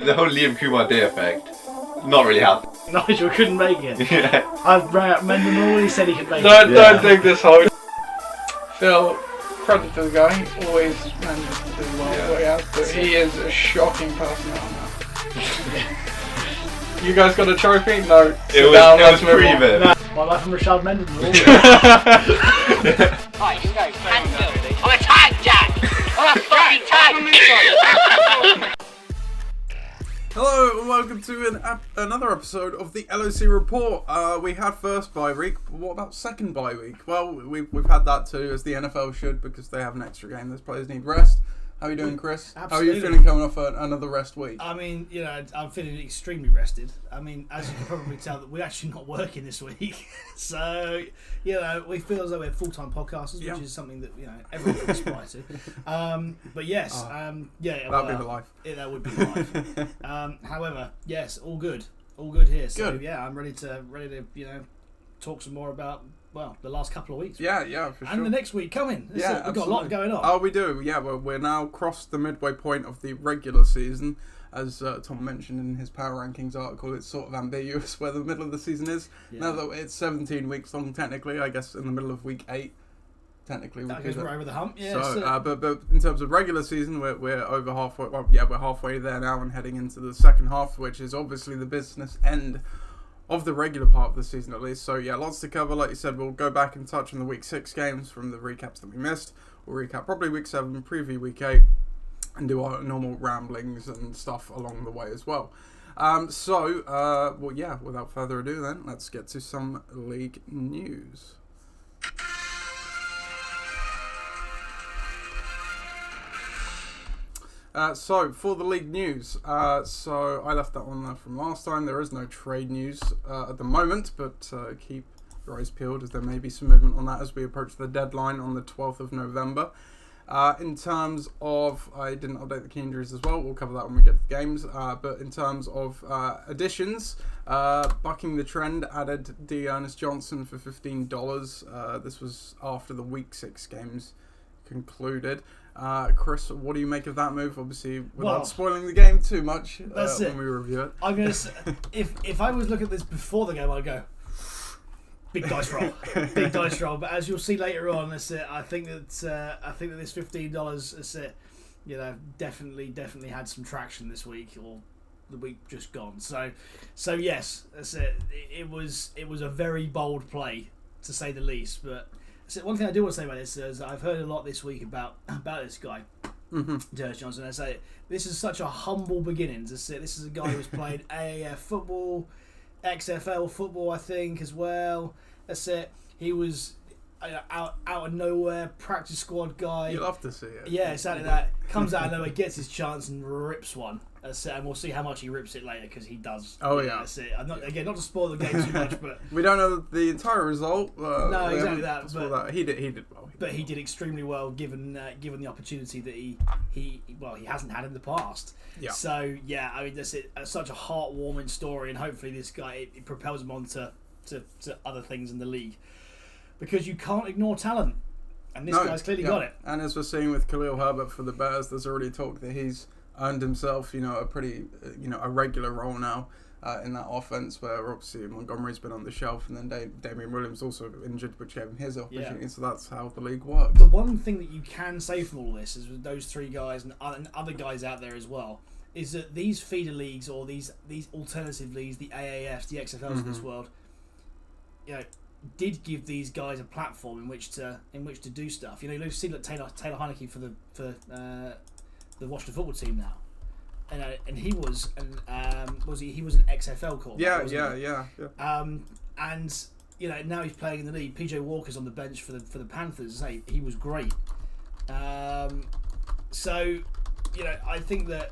The whole Liam Kumar Day effect, not really happened. Nigel couldn't make it. Yeah. I rang up Mendenhall, he said he could make Don't dig this hole. Phil, credit to the guy, he always manages to do well what he has, but he is a shocking person on that. You guys got a trophy? No. It was pre-event. My life from Rashad Mendenhall. Right, you go. Cancel. I'm a tag, Jack. I'm a fucking tag. Hello and welcome to another episode of the LOC Report. We had first bye week, but what about second bye week? Well, we've had that too, as the NFL should, because they have an extra game. Those players need rest. How are you doing, Chris? Absolutely. How are you feeling coming off another rest week? I mean, you know, I'm feeling extremely rested. I mean, as you can probably tell, that we're actually not working this week. So, you know, we feel as though we're full-time podcasters, which is something that, you know, everyone can aspire to. But yes, that'd be the life. That would be the life. However, yes, all good here. So Good. yeah, I'm ready to you know, talk some more about the last couple of weeks. Yeah, for sure. And the next week coming. We've got a lot going on. Oh, we do. Yeah, well, we're now crossed the midway point of the regular season. As Tom mentioned in his Power Rankings article, it's sort of ambiguous where the middle of the season is. Yeah. Now that it's 17 weeks long, technically, I guess in the middle of week 8, technically. That goes right over the hump. Yeah. So, but in terms of regular season, we're over halfway. Well, yeah, we're halfway there now and heading into the second half, which is obviously the business end of the regular part of the season, at least. So yeah, lots to cover. Like you said, we'll go back and touch on the week 6 games from the recaps that we missed. We'll recap probably week 7, preview week 8, and do our normal ramblings and stuff along the way as well. Well, yeah, without further ado then, let's get to some league news. So, for the league news, so I left that one there from last time. There is no trade news at the moment, but keep your eyes peeled as there may be some movement on that as we approach the deadline on the 12th of November. In terms of, I didn't update the key injuries as well, we'll cover that when we get to the games, but in terms of additions, bucking the trend, added D. Ernest Johnson for $15. This was after the week 6 games concluded. Chris, what do you make of that move? Obviously, without spoiling the game too much when we review it. I'm gonna say, if I was looking at this before the game, I'd go big dice roll, big dice roll. But as you'll see later on, that's it. I think that this $15, that's it. You know, definitely had some traction this week or the week just gone. So yes, that's it. It was a very bold play to say the least, but. So one thing I do want to say about this is I've heard a lot this week about this guy, Ernest Johnson. I say this is such a humble beginning. This is a guy who's played AAF football, XFL football, I think, as well. That's it. He was out of nowhere, practice squad guy. You love to see it. Yeah, exactly that. Comes out of nowhere, gets his chance and rips one. That's it. And we'll see how much he rips it later because he does. Oh yeah. That's it. I'm not to spoil the game too much, but we don't know the entire result. No, exactly that. But he did well. He did extremely well given the opportunity that he hasn't had in the past. Yeah. So yeah, I mean that's it. Such a heartwarming story, and hopefully this guy it propels him on to other things in the league, because you can't ignore talent, and this guy's clearly got it. And as we're seeing with Khalil Herbert for the Bears, there's already talk that he's earned himself, a pretty, a regular role now in that offense, where obviously Montgomery's been on the shelf, and then Damian Williams also injured, which gave him his opportunity. Yeah. So that's how the league works. The one thing that you can say from all this is with those 3 guys and other guys out there as well, is that these feeder leagues or these alternative leagues, the AAFs, the XFLs of this world, did give these guys a platform in which to do stuff. You've seen like Taylor Heineke for the Washington football team now, and he was an XFL quarterback. Yeah. And now he's playing in the league. PJ Walker's on the bench for the Panthers. He was great. So I think that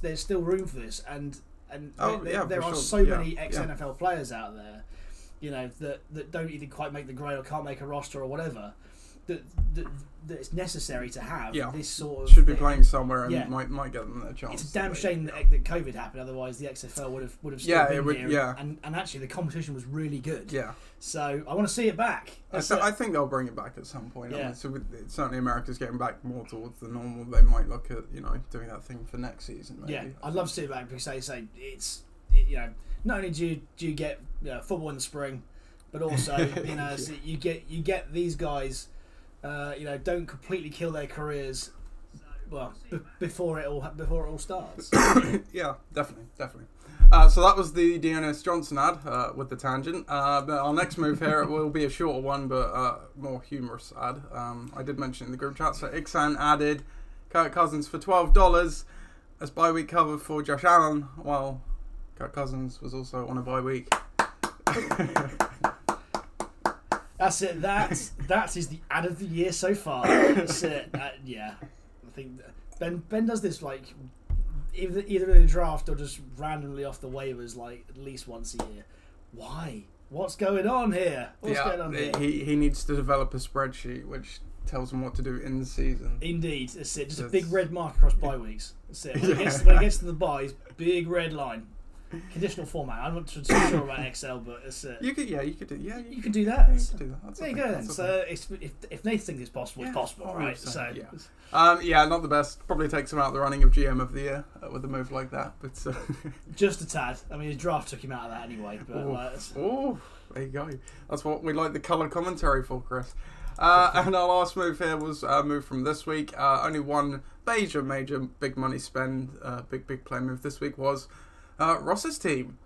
there's still room for this, and there are so many ex-NFL players out there, that don't either quite make the grade or can't make a roster or whatever. that it's necessary to have this sort of should be playing somewhere and might get them their chance. It's a damn shame that COVID happened. Otherwise, the XFL would have still been here. And actually, the competition was really good. Yeah. So I want to see it back. I think they'll bring it back at some point. Yeah. I mean, so certainly America's getting back more towards the normal. They might look at doing that thing for next season. Maybe. Yeah, I'd love to see it back because they say it's not only do you get football in the spring, but also so you get these guys. Don't completely kill their careers. Well, before it all starts. Yeah, definitely. So that was the Deonis Johnson ad with the tangent. But our next move here will be a shorter one, but more humorous ad. I did mention in the group chat. So Ixan added Kirk Cousins for $12 as bye week cover for Josh Allen, while Kirk Cousins was also on a bye week. That's it. That is the ad of the year so far. That's it. I think Ben does this like either in a draft or just randomly off the waivers, like at least once a year. Why? What's going on here? Going on here? He needs to develop a spreadsheet which tells him what to do in the season. Indeed, that's it. Just a big red mark across bye weeks. That's it. When it gets to the byes, big red line. Conditional format. I'm not too sure about Excel, but it's you could do that. You could do that. Yeah, you could do that. That's there you go. So if Nathan thinks it's possible, it's possible, right? So not the best. Probably takes him out of the running of GM of the year with a move like that, but just a tad. I mean, his draft took him out of that anyway. But there you go. That's what we like the colour commentary for, Chris. And our last move here was a move from this week. Only one major big money spend, big play move this week was. Ross's team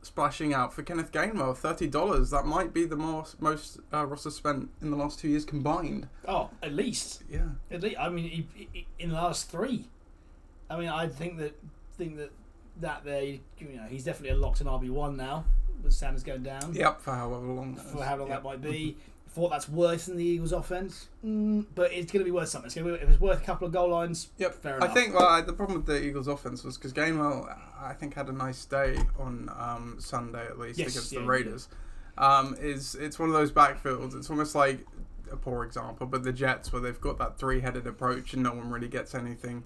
splashing out for Kenneth Gainwell, $30. That might be the most Ross has spent in the last 2 years combined. Oh, at least. Yeah. At least. I mean, he, in the last 3. I mean, I think that there, he's definitely a locked in RB1 now. The Sanders going down. Yep. For however long. That might be. For what that's worth in the Eagles' offense, but it's going to be worth something. If it's worth a couple of goal lines, fair enough. I think the problem with the Eagles' offense was because Gainwell, I think, had a nice day on Sunday at least against the Raiders. It's one of those backfields. It's almost like a poor example, but the Jets, where they've got that 3-headed approach and no one really gets anything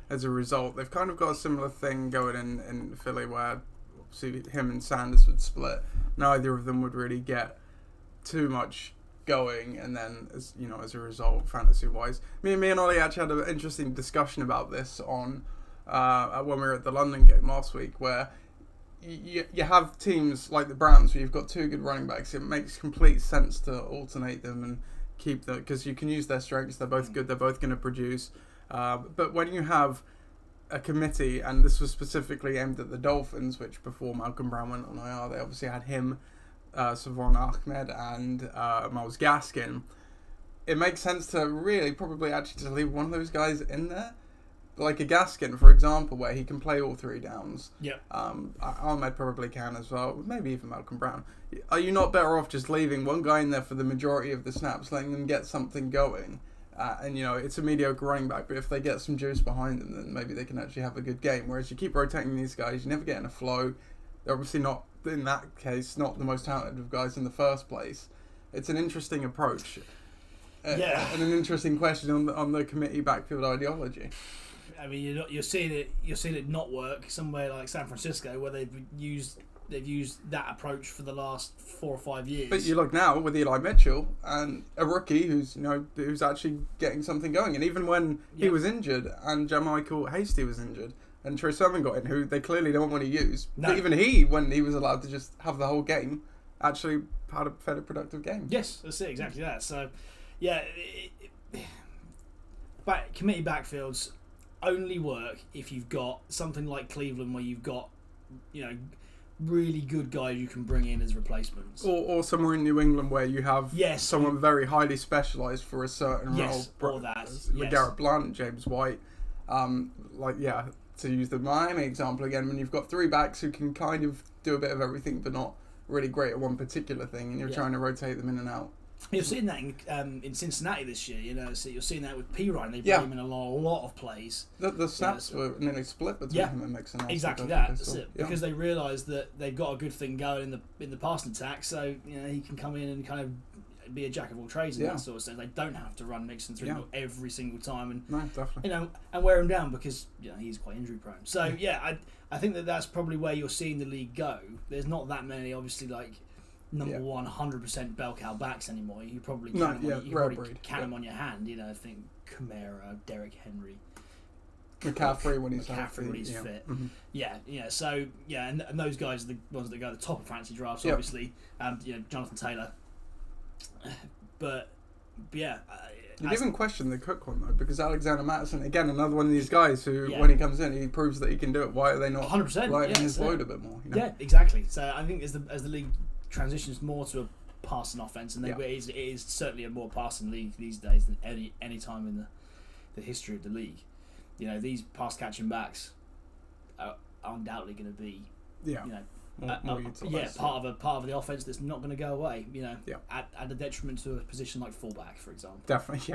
as a result. They've kind of got a similar thing going in Philly, where obviously him and Sanders would split. Neither of them would really get too much going, and then as a result, fantasy wise, me and Ollie actually had an interesting discussion about this on when we were at the London game last week, where you have teams like the Browns where you've got 2 good running backs. It makes complete sense to alternate them and keep them, because you can use their strengths. They're both good, they're both going to produce, but when you have a committee, and this was specifically aimed at the Dolphins, which before Malcolm Brown went on IR, they obviously had him, Savon Ahmed and Myles Gaskin. It makes sense to really probably actually to leave one of those guys in there, like a Gaskin, for example, where he can play all 3 downs. Yeah. Ahmed probably can as well, maybe even Malcolm Brown. Are you not better off just leaving one guy in there for the majority of the snaps, letting them get something going? And it's a mediocre running back, but if they get some juice behind them, then maybe they can actually have a good game. Whereas you keep rotating these guys, you never get in a flow. They're obviously not, in that case, not the most talented of guys in the first place. It's an interesting approach. And an interesting question on the committee backfield ideology. I mean, you're seeing it not work somewhere like San Francisco, where they've used that approach for the last 4 or 5 years. But you look now with Eli Mitchell and a rookie who's actually getting something going. And even when he was injured and Jermichael Hasty was injured, and Trey Sermon got in, who they clearly don't want to use. No. But even he, when he was allowed to just have the whole game, actually had a fairly productive game. Yes, that's it, exactly that. So, committee backfields only work if you've got something like Cleveland, where you've got, really good guys you can bring in as replacements. Or somewhere in New England where you have someone very highly specialised for a certain role. Or that. Garrett Blunt, James White, to use the Miami example again, when you've got 3 backs who can kind of do a bit of everything but not really great at one particular thing, and you're trying to rotate them in and out. You're seeing that in Cincinnati this year, so you're seeing that with P. Ryan. They brought him in a lot of plays. The snaps were nearly split between him and Mixon. Exactly that's it. Because they realised that they've got a good thing going in the passing attack, so he can come in and kind of be a jack of all trades in Yeah. that sort of sense. They don't have to run Nixon through Yeah. every single time, and No, definitely. and wear him down because he's quite injury prone. So yeah, I think that's probably where you're seeing the league go. There's not that many, obviously, like number one 100% bell cow backs anymore. You probably count them on your hand. I think Kamara, Derek Henry, McCaffrey when he's fit. Mm-hmm. So and those guys are the ones that go at the top of fantasy drafts, obviously. Jonathan Taylor. But yeah. You'd even question the Cook one though, because Alexander Mattison, again, another one of these guys who, when he comes in, he proves that he can do it. Why are they not 100%, lightening his load a bit more? Yeah, exactly. So I think as the league transitions more to a passing offense, and it is certainly a more passing league these days than any time in the history of the league. These pass catching backs are undoubtedly going to be part of the offense that's not going to go away. At the detriment to a position like fullback, for example. Definitely.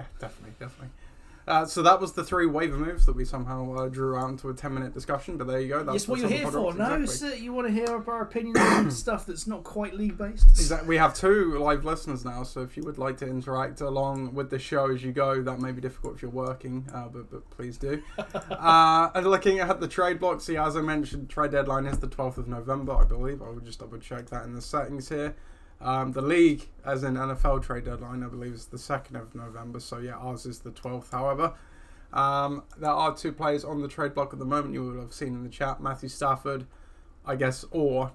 So that was the 3 waiver moves that we somehow drew out into a 10-minute discussion. But there you go. That's what you're here for. No, exactly. You want to hear our opinions on stuff that's not quite league based. Exactly. We have 2 live listeners now, so if you would like to interact along with the show as you go, that may be difficult if you're working, but please do. And looking at the trade blocks, as I mentioned, trade deadline is the 12th of November, I believe. I will just double check that in the settings here. The league, as in NFL trade deadline, I believe is the 2nd of November. So yeah, ours is the 12th. However, there are 2 players on the trade block at the moment. You will have seen in the chat, Matthew Stafford, I guess, or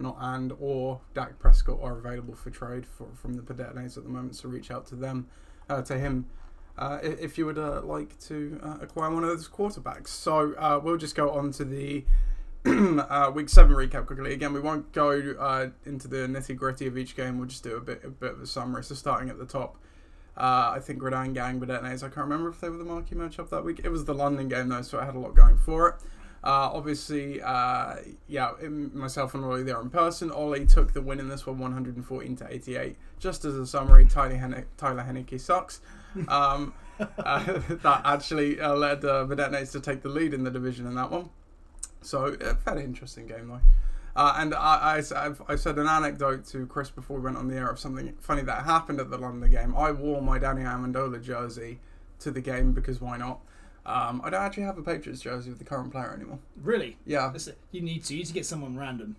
Dak Prescott are available for trade from the Pedetnes at the moment. So reach out to them, to him, if you would like to acquire one of those quarterbacks. So we'll just go on to the Week 7 recap quickly. Again, we won't go into the nitty-gritty of each game. We'll just do a bit of a summary. So starting at the top, I think Gridiron Gang, Bedetnes, I can't remember if they were the marquee matchup that week. It was the London game though, so it had a lot going for it. Obviously, myself and Ollie there in person. Ollie took the win in this one, 114-88. Just as a summary, Tyler Henneke sucks. That actually led Bedetnes to take the lead in the division in that one. So, a fairly interesting game though. And I said an anecdote to Chris before we went on the air of something funny that happened at the London game. I wore my Danny Amendola jersey to the game because why not? I don't actually have a Patriots jersey with the current player anymore. Really? Yeah. You need to get someone random.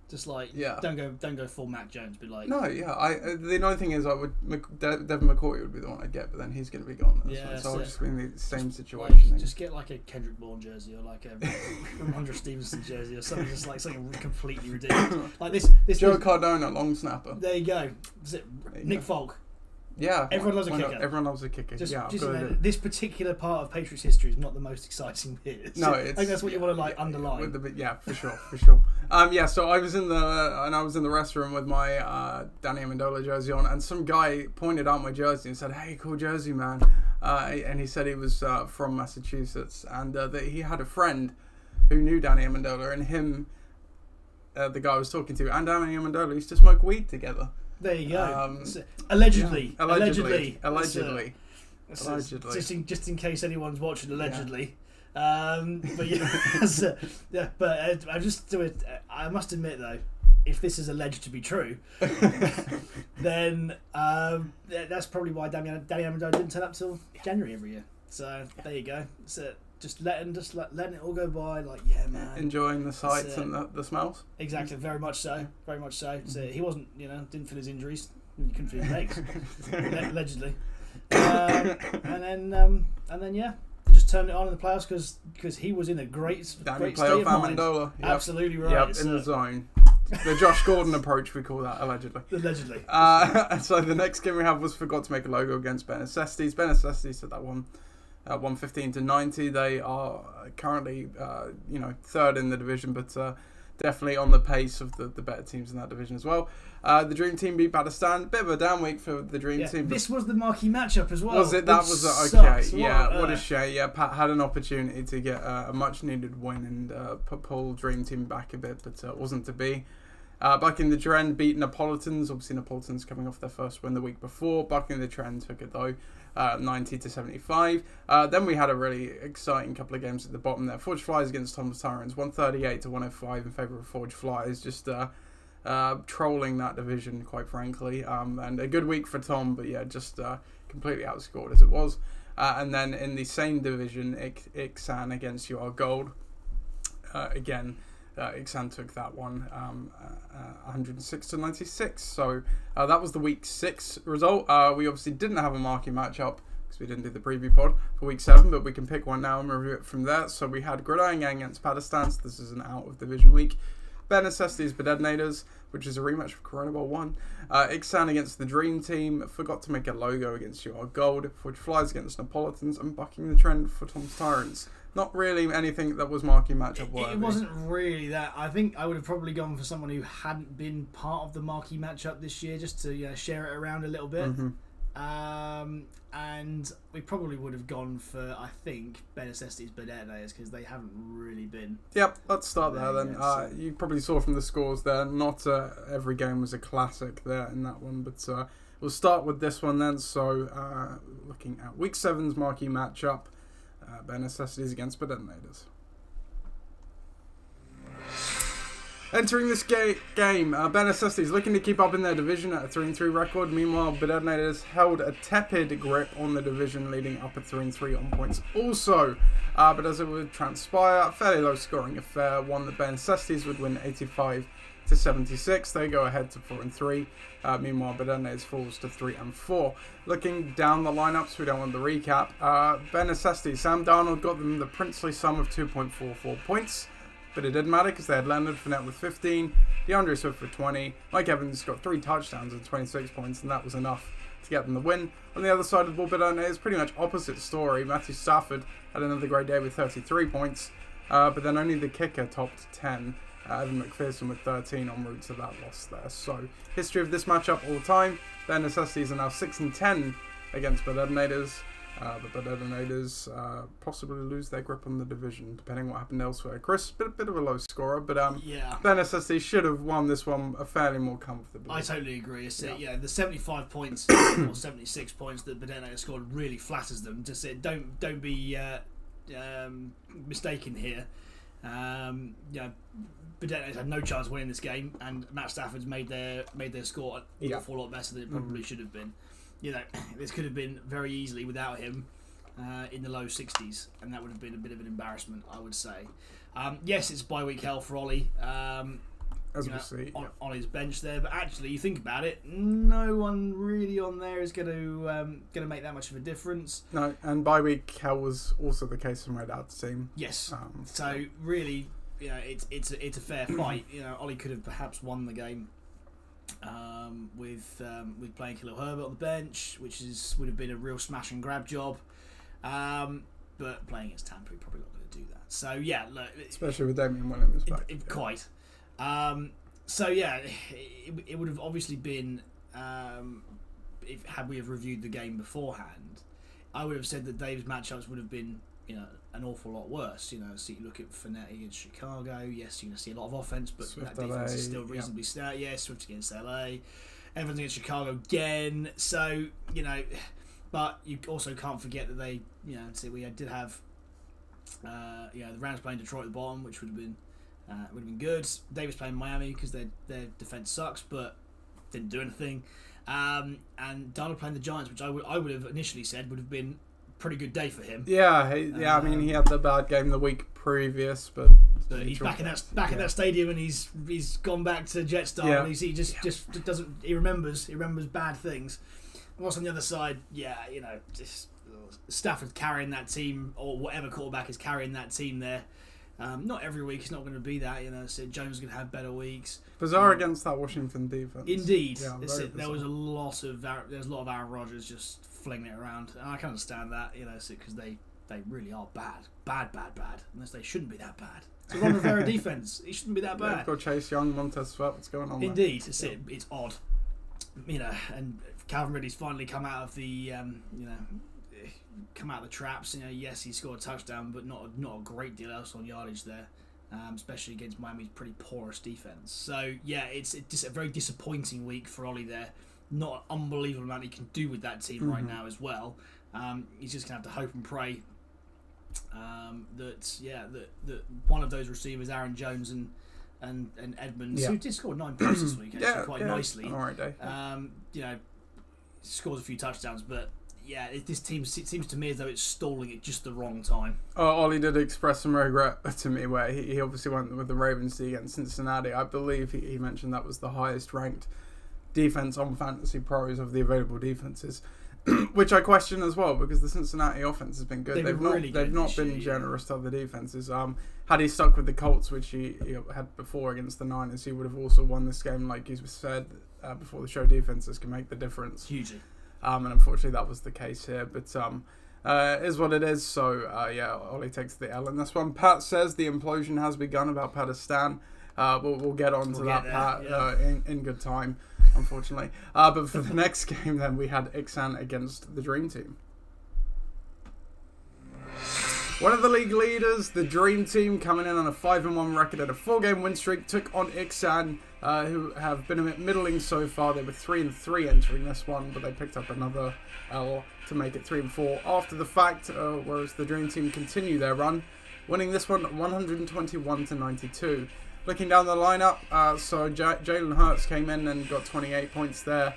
Just like don't go full Mac Jones, but like the annoying thing is Devin McCourty would be the one I'd get, but then he's going to be gone. So I'll just be in the same situation. Just get like a Kendrick Bourne jersey or like a Ramondre Stevenson jersey or something, just like something completely ridiculous. Like this Joe Cardona, long snapper. There you go. Nick Folk. Yeah, everyone loves a kicker. Everyone loves a kicker. This particular part of Patriots history is not the most exciting bit. No, I think that's what you want to underline. For sure. So I was in the restroom with my Danny Amendola jersey on, and some guy pointed out my jersey and said, "Hey, cool jersey, man." And he said he was from Massachusetts, and that he had a friend who knew Danny Amendola, and him, the guy I was talking to, and Danny Amendola used to smoke weed together. There you go. Allegedly. Just in case anyone's watching, allegedly. But I just do it. I must admit though, if this is alleged to be true, then that's probably why Danny Amendola didn't turn up till January every year. So there you go. So just letting it all go by, like man. Enjoying the sights and the smells. Exactly, very much so. So he wasn't, didn't feel his injuries. He couldn't feel his legs, allegedly. And then just turned it on in the playoffs because he was in a great state of mind. Amendola. Yep. Absolutely right. Yep, in the zone. The Josh Gordon approach, we call that, allegedly. So the next game we have was Forgot to Make a Logo against Benecestes. Benecestes had that one. 115-90. They are currently, third in the division, but definitely on the pace of the better teams in that division as well. The Dream Team beat Badistan. Bit of a down week for the Dream Team. This was the marquee matchup as well. Was it? That was okay. Sucks. What a shame. Yeah, Pat had an opportunity to get a much-needed win and pull Dream Team back a bit, but it wasn't to be. Bucking the Trend beat Neapolitans. Obviously, Neapolitans coming off their first win the week before. Bucking the Trend took it though, 90-75. Then we had a really exciting couple of games at the bottom there. Forge Flyers against Thomas Tyrants, 138-105 in favour of Forge Flyers. Just trolling that division, quite frankly. And a good week for Tom, but yeah, just completely outscored as it was. And then in the same division, Ixan against UR Gold. Again, Ixan took that one 106-96. So that was the week 6 result. We obviously didn't have a marquee matchup because we didn't do the preview pod for week 7, but we can pick one now and review it from there. So we had Gridiron Gang against Padistan. So this is an out of division week. Ben Necessity's Bedednators, which is a rematch of Corona Bowl 1. Ixan against the Dream Team. Forgot to make a logo against UR Gold, which flies against Napolitans, and bucking the trend for Tom's Tyrants. Not really anything that was marquee matchup worthy. It wasn't really that. I think I would have probably gone for someone who hadn't been part of the marquee matchup this year, just to share it around a little bit. And we probably would have gone for, I think, Ben Necessity's Bedednators, because they haven't really been. Yep, let's start there then. You probably saw from the scores there, not every game was a classic there in that one, but we'll start with this one then. So, looking at Week 7's marquee matchup, Ben Necessities against Bedednators. Entering this game, Ben Necessities looking to keep up in their division at a 3-3 record. Meanwhile, Bedednators held a tepid grip on the division, leading up at 3-3 on points also. But as it would transpire, a fairly low scoring affair, one that Ben Necessities would win 85-76. They go ahead to 4-3. Meanwhile, Bedednators falls to 3-4. Looking down the lineups, we don't want the recap. Ben Necessities, Sam Darnold got them the princely sum of 2.44 points. But it didn't matter because they had Leonard Fournette with 15, DeAndre Swift with 20, Mike Evans got 3 touchdowns and 26 points, and that was enough to get them the win. On the other side of the ball, Bedednators, pretty much opposite story. Matthew Stafford had another great day with 33 points, but then only the kicker topped 10. Evan McPherson with 13 en route to that loss there. So, history of this matchup all the time. Ben Necessities are now 6-10 against Bedednators. The Bedednators possibly lose their grip on the division, depending on what happened elsewhere. Chris, bit of a low scorer, but Ben Necessities should have won this one fairly more comfortably. I totally agree. The 75 points or 76 points that Bedednators scored really flatters them. Just don't be mistaken here. Bedednators had no chance of winning this game, and Matt Stafford's made their score an awful lot better than it probably should have been. This could have been very easily without him in the low 60s, and that would have been a bit of an embarrassment, I would say. Yes, it's bye-week hell for Ollie as we see, on his bench there, but actually, you think about it, no one really on there is going to make that much of a difference. No, and bye-week hell was also the case for my dad's team. Yes, so really, it's a fair fight. Ollie could have perhaps won the game. With playing Khalil Herbert on the bench, which would have been a real smash and grab job, but playing against Tampa, probably not going to do that. So yeah, look, especially with Damian Williams back. Quite. So yeah, it would have obviously been had we have reviewed the game beforehand, I would have said that Dave's matchups would have been an awful lot worse. So you look at Fournette against Chicago. Yes, you're going to see a lot of offense, but Swift that defense is still reasonably stout. Yeah, Swift against LA, Evans against Chicago again. So but you also can't forget that they, we did have, the Rams playing Detroit at the bottom, which would have been good. Davis playing Miami because their defense sucks, but didn't do anything. And Darnold playing the Giants, which I would have initially said would have been pretty good day for him. I mean, he had the bad game the week previous, but he's back in that stadium, and he's gone back to Jetstar. Yeah. And he just doesn't. He remembers bad things. Whilst on the other side, just Stafford carrying that team, or whatever quarterback is carrying that team there. Not every week. It's not going to be that. So Jones is going to have better weeks. Bizarre against that Washington defense. Indeed, there was a lot of Aaron Rodgers just flinging it around, and I can understand that. Because they really are bad, unless they shouldn't be that bad. It's a Ron Rivera defense. He shouldn't be that bad. They've got Chase Young, Montez Sweat. What's going on? Indeed, there? It's odd. And Calvin Ridley's finally come out of the traps. Yes, he scored a touchdown, but not a great deal else on yardage there, especially against Miami's pretty porous defense. So yeah, it's just a very disappointing week for Ollie there. Not an unbelievable amount he can do with that team right now as well. He's just gonna have to hope and pray that one of those receivers, Aaron Jones and and Edmonds, Yeah. who did score 9 points this week, actually, quite nicely. All right, day. You know, scores a few touchdowns, but yeah, this team, it seems to me as though it's stalling at just the wrong time. Ollie did express some regret to me where he obviously went with the Ravens against Cincinnati. I believe he mentioned that was the highest ranked defense on Fantasy Pros of the available defenses, which I question as well because the Cincinnati offense has been good. They've not been generous to other defenses. Had he stuck with the Colts, which he had before against the Niners, he would have also won this game. Like you said before the show, defenses can make the difference Hugely. and unfortunately that was the case here. But it is what it is. So Ollie takes the L in this one. Pat says the implosion has begun about Pakistan. We'll get on to that, Pat, in good time, unfortunately. But for the next game, then, we had Ixan against the Dream Team. One of the league leaders, the Dream Team, coming in on a 5-1 record at a 4-game win streak, took on Ixan, who have been a bit middling so far. They were 3-3 entering this one, but they picked up another L to make it 3-4 after the fact, whereas the Dream Team continue their run, winning this one 121-92. Looking down the lineup, so Jalen Hurts came in and got 28 points there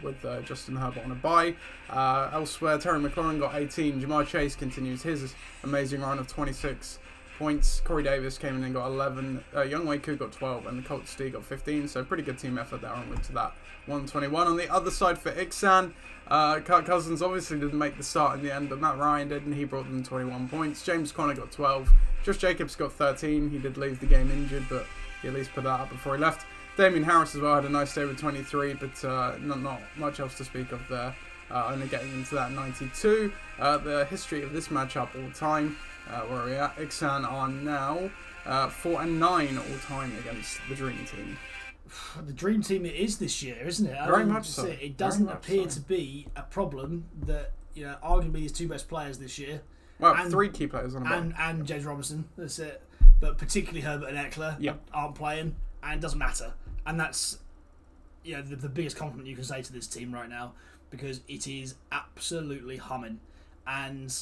with Justin Herbert on a bye. Elsewhere, Terry McLaurin got 18. Jamar Chase continues his amazing run of 26 points. Corey Davis came in and got 11. Younghoe Koo got 12, and the Colts D got 15. So pretty good team effort there onward to that 121. On the other side for Ixan, Kirk Cousins obviously didn't make the start in the end, but Matt Ryan did, and he brought them 21 points. James Conner got 12. Josh Jacobs got 13. He did leave the game injured, but he at least put that up before he left. Damian Harris as well had a nice day with 23, but not much else to speak of there. Only getting into that 92. The history of this matchup all time, where are we at? Ixan are now 4-9 all time against the Dream Team. The Dream Team it is this year, isn't it? Very much so. It doesn't appear to be a problem that, arguably these two best players this year. Well, and 3 key players on the bench. And James Robinson, that's it. But particularly Herbert and Eckler aren't playing, and it doesn't matter. And that's the biggest compliment you can say to this team right now, because it is absolutely humming. And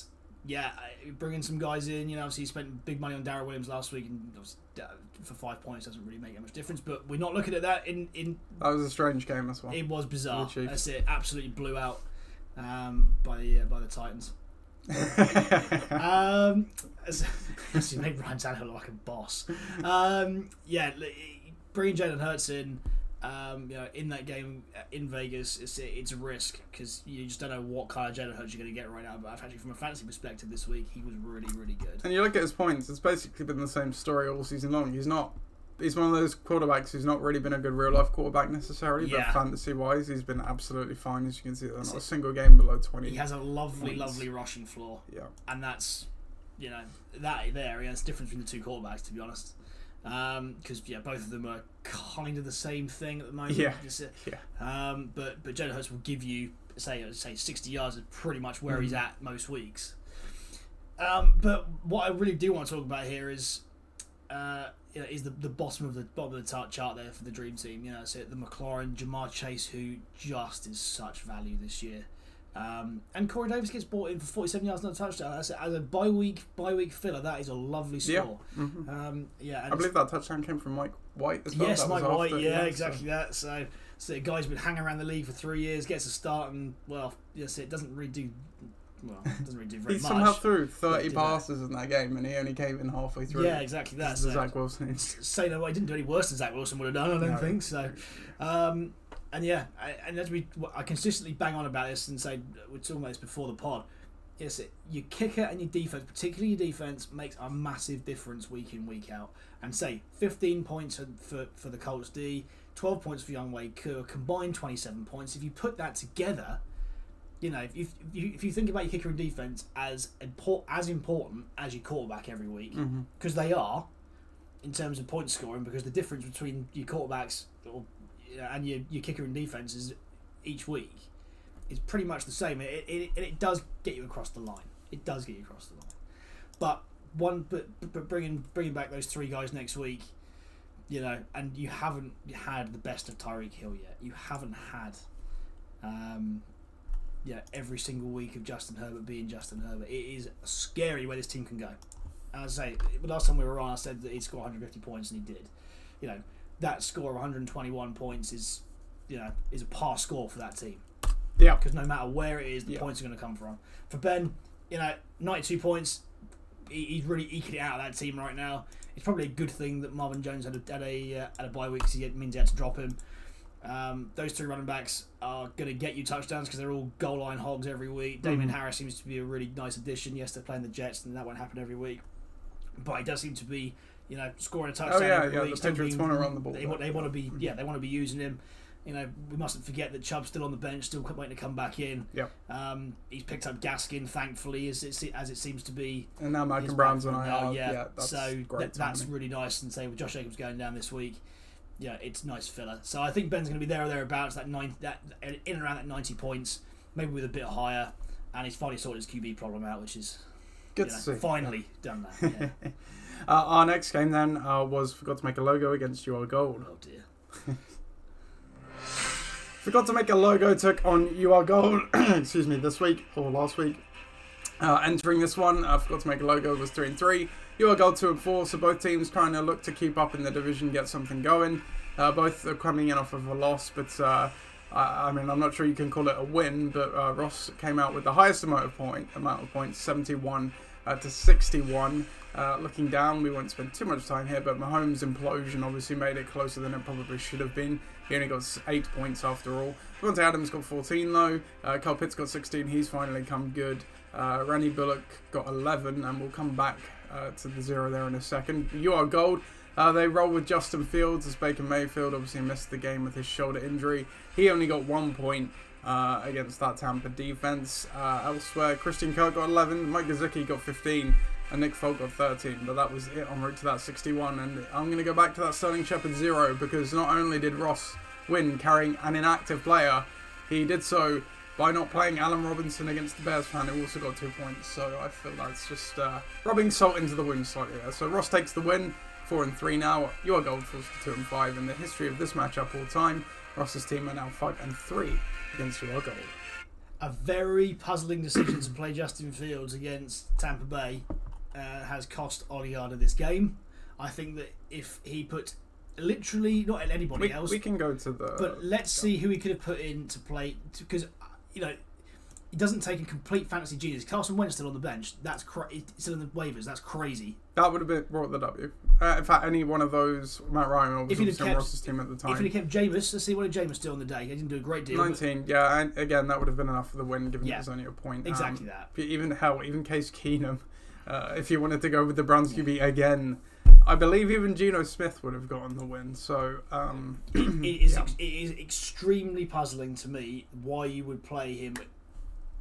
bringing some guys in, obviously he spent big money on Darrell Williams last week, and for 5 points doesn't really make that much difference. But we're not looking at that in that was a strange game as well. It was bizarre. That's it. Absolutely blew out by the Titans. He made Ryan Tannehill look like a boss. Bringing Jalen Hurts in, in that game in Vegas, it's a risk because you just don't know what kind of Jalen Hurts you're going to get right now. But actually, from a fantasy perspective, this week he was really, really good. And you look at his points; it's basically been the same story all season long. He's one of those quarterbacks who's not really been a good real-life quarterback necessarily, but fantasy-wise, he's been absolutely fine. As you can see, there's not a single game below 20. He has a lovely rushing floor. Yeah. And that's, that there, it's the difference between the two quarterbacks, to be honest. Because, both of them are kind of the same thing at the moment. But Jalen Hurts will give you, say 60 yards is pretty much where he's at most weeks. But what I really do want to talk about here is the bottom of the chart there for the Dream Team. So the McLaurin, Jamar Chase, who just is such value this year, and Corey Davis gets brought in for 47 yards and a touchdown. As a bye week filler, that is a lovely score. I believe that touchdown came from Mike White as well. Yes, Mike White. Exactly that. So a guy's been hanging around the league for 3 years, gets a start, and it doesn't really do. Well, it doesn't really do very much. He somehow threw 30 passes in that game, and he only came in halfway through. Yeah, exactly that. So Zach Wilson. Say no, I didn't do any worse than Zach Wilson would have done. I don't think so. And as I consistently bang on about this and say we're talking about this before the pod. Yes, your kicker and your defense, particularly your defense, makes a massive difference week in, week out. And say 15 points for the Colts D, 12 points for Younghoe Koo, combined 27 points. If you put that together. If you think about your kicker and defense as important as your quarterback every week, because they are, in terms of point scoring, because the difference between your quarterbacks and your kicker and defense is each week is pretty much the same. It does get you across the line. It does get you across the line. But bringing back those 3 guys next week, and you haven't had the best of Tyreek Hill yet. You haven't had. Every single week of Justin Herbert being Justin Herbert. It is scary where this team can go. As I say, the last time we were on, I said that he'd score 150 points, and he did. that score of 121 points is a par score for that team. Yeah. Because no matter where it is, the points are going to come from. For Ben, 92 points. He's really eking it out of that team right now. It's probably a good thing that Marvin Jones had a bye week because it means he had to drop him. Those 3 running backs are going to get you touchdowns because they're all goal line hogs every week. Damien Harris seems to be a really nice addition. Yes, they're playing the Jets, and that won't happen every week. But he does seem to be, scoring a touchdown every week. The Patriots want to run the ball. They want to be, they want to be using him. We mustn't forget that Chubb's still on the bench, still waiting to come back in. Yep. He's picked up Gaskin, thankfully, as it seems to be. And now Malcolm Brown's on IR. Yeah, that's so great that's really nice. And say with Josh Jacobs going down this week, it's nice filler. So I think Ben's going to be there or thereabouts, in and around that 90 points, maybe with a bit higher. And he's finally sorted his QB problem out, which is good to see. Finally done that. Yeah. Our next game then was Forgot to Make a Logo against UR Gold. Oh dear. Forgot to Make a Logo took on UR Gold, excuse me, this week or last week. Entering this one, Forgot to Make a Logo was 3-3. UR Gold 2-4. So both teams trying to look to keep up in the division, get something going. Both are coming in off of a loss, but I mean, I'm not sure you can call it a win. But Ross came out with the highest amount of points, 71 to 61. Looking down, we won't spend too much time here, but Mahomes' implosion obviously made it closer than it probably should have been. He only got 8 points after all. Devontae Adams got 14 though. Kyle Pitts got 16. He's finally come good. Randy Bullock got 11, and we'll come back to the 0 there in a second. UR Gold, they roll with Justin Fields as Baker Mayfield obviously missed the game with his shoulder injury. He only got 1 point against that Tampa defense. Elsewhere, Christian Kirk got 11. Mike Gesicki got 15. And Nick Folk got 13, but that was it en route to that 61. And I'm going to go back to that Sterling Shepard 0 because not only did Ross win carrying an inactive player, he did so by not playing Allen Robinson against the Bears fan who also got 2 points. So I feel that's just rubbing salt into the wound slightly there. So Ross takes the win, 4-3 now. UR Gold falls to 2-5 in the history of this matchup all time. Ross's team are now 5-3 against UR Gold. A very puzzling decision to play Justin Fields against Tampa Bay has cost Ollie Yarder this game. I think that if he put literally not anybody else, we can go to the. But let's see who he could have put in to play because he doesn't take a complete fantasy genius. Carson Wentz still on the bench. That's still in the waivers. That's crazy. That would have brought the W. In fact, any one of those, Matt Ryan was on Ross's team at the time. If he'd have kept Jameis, let's see what did Jameis do on the day. He didn't do a great deal. 19, yeah, and again that would have been enough for the win, given it was only a point. Exactly that. Even Case Keenum. If you wanted to go with the Browns QB again, I believe even Geno Smith would have gotten the win. So it is extremely puzzling to me why you would play him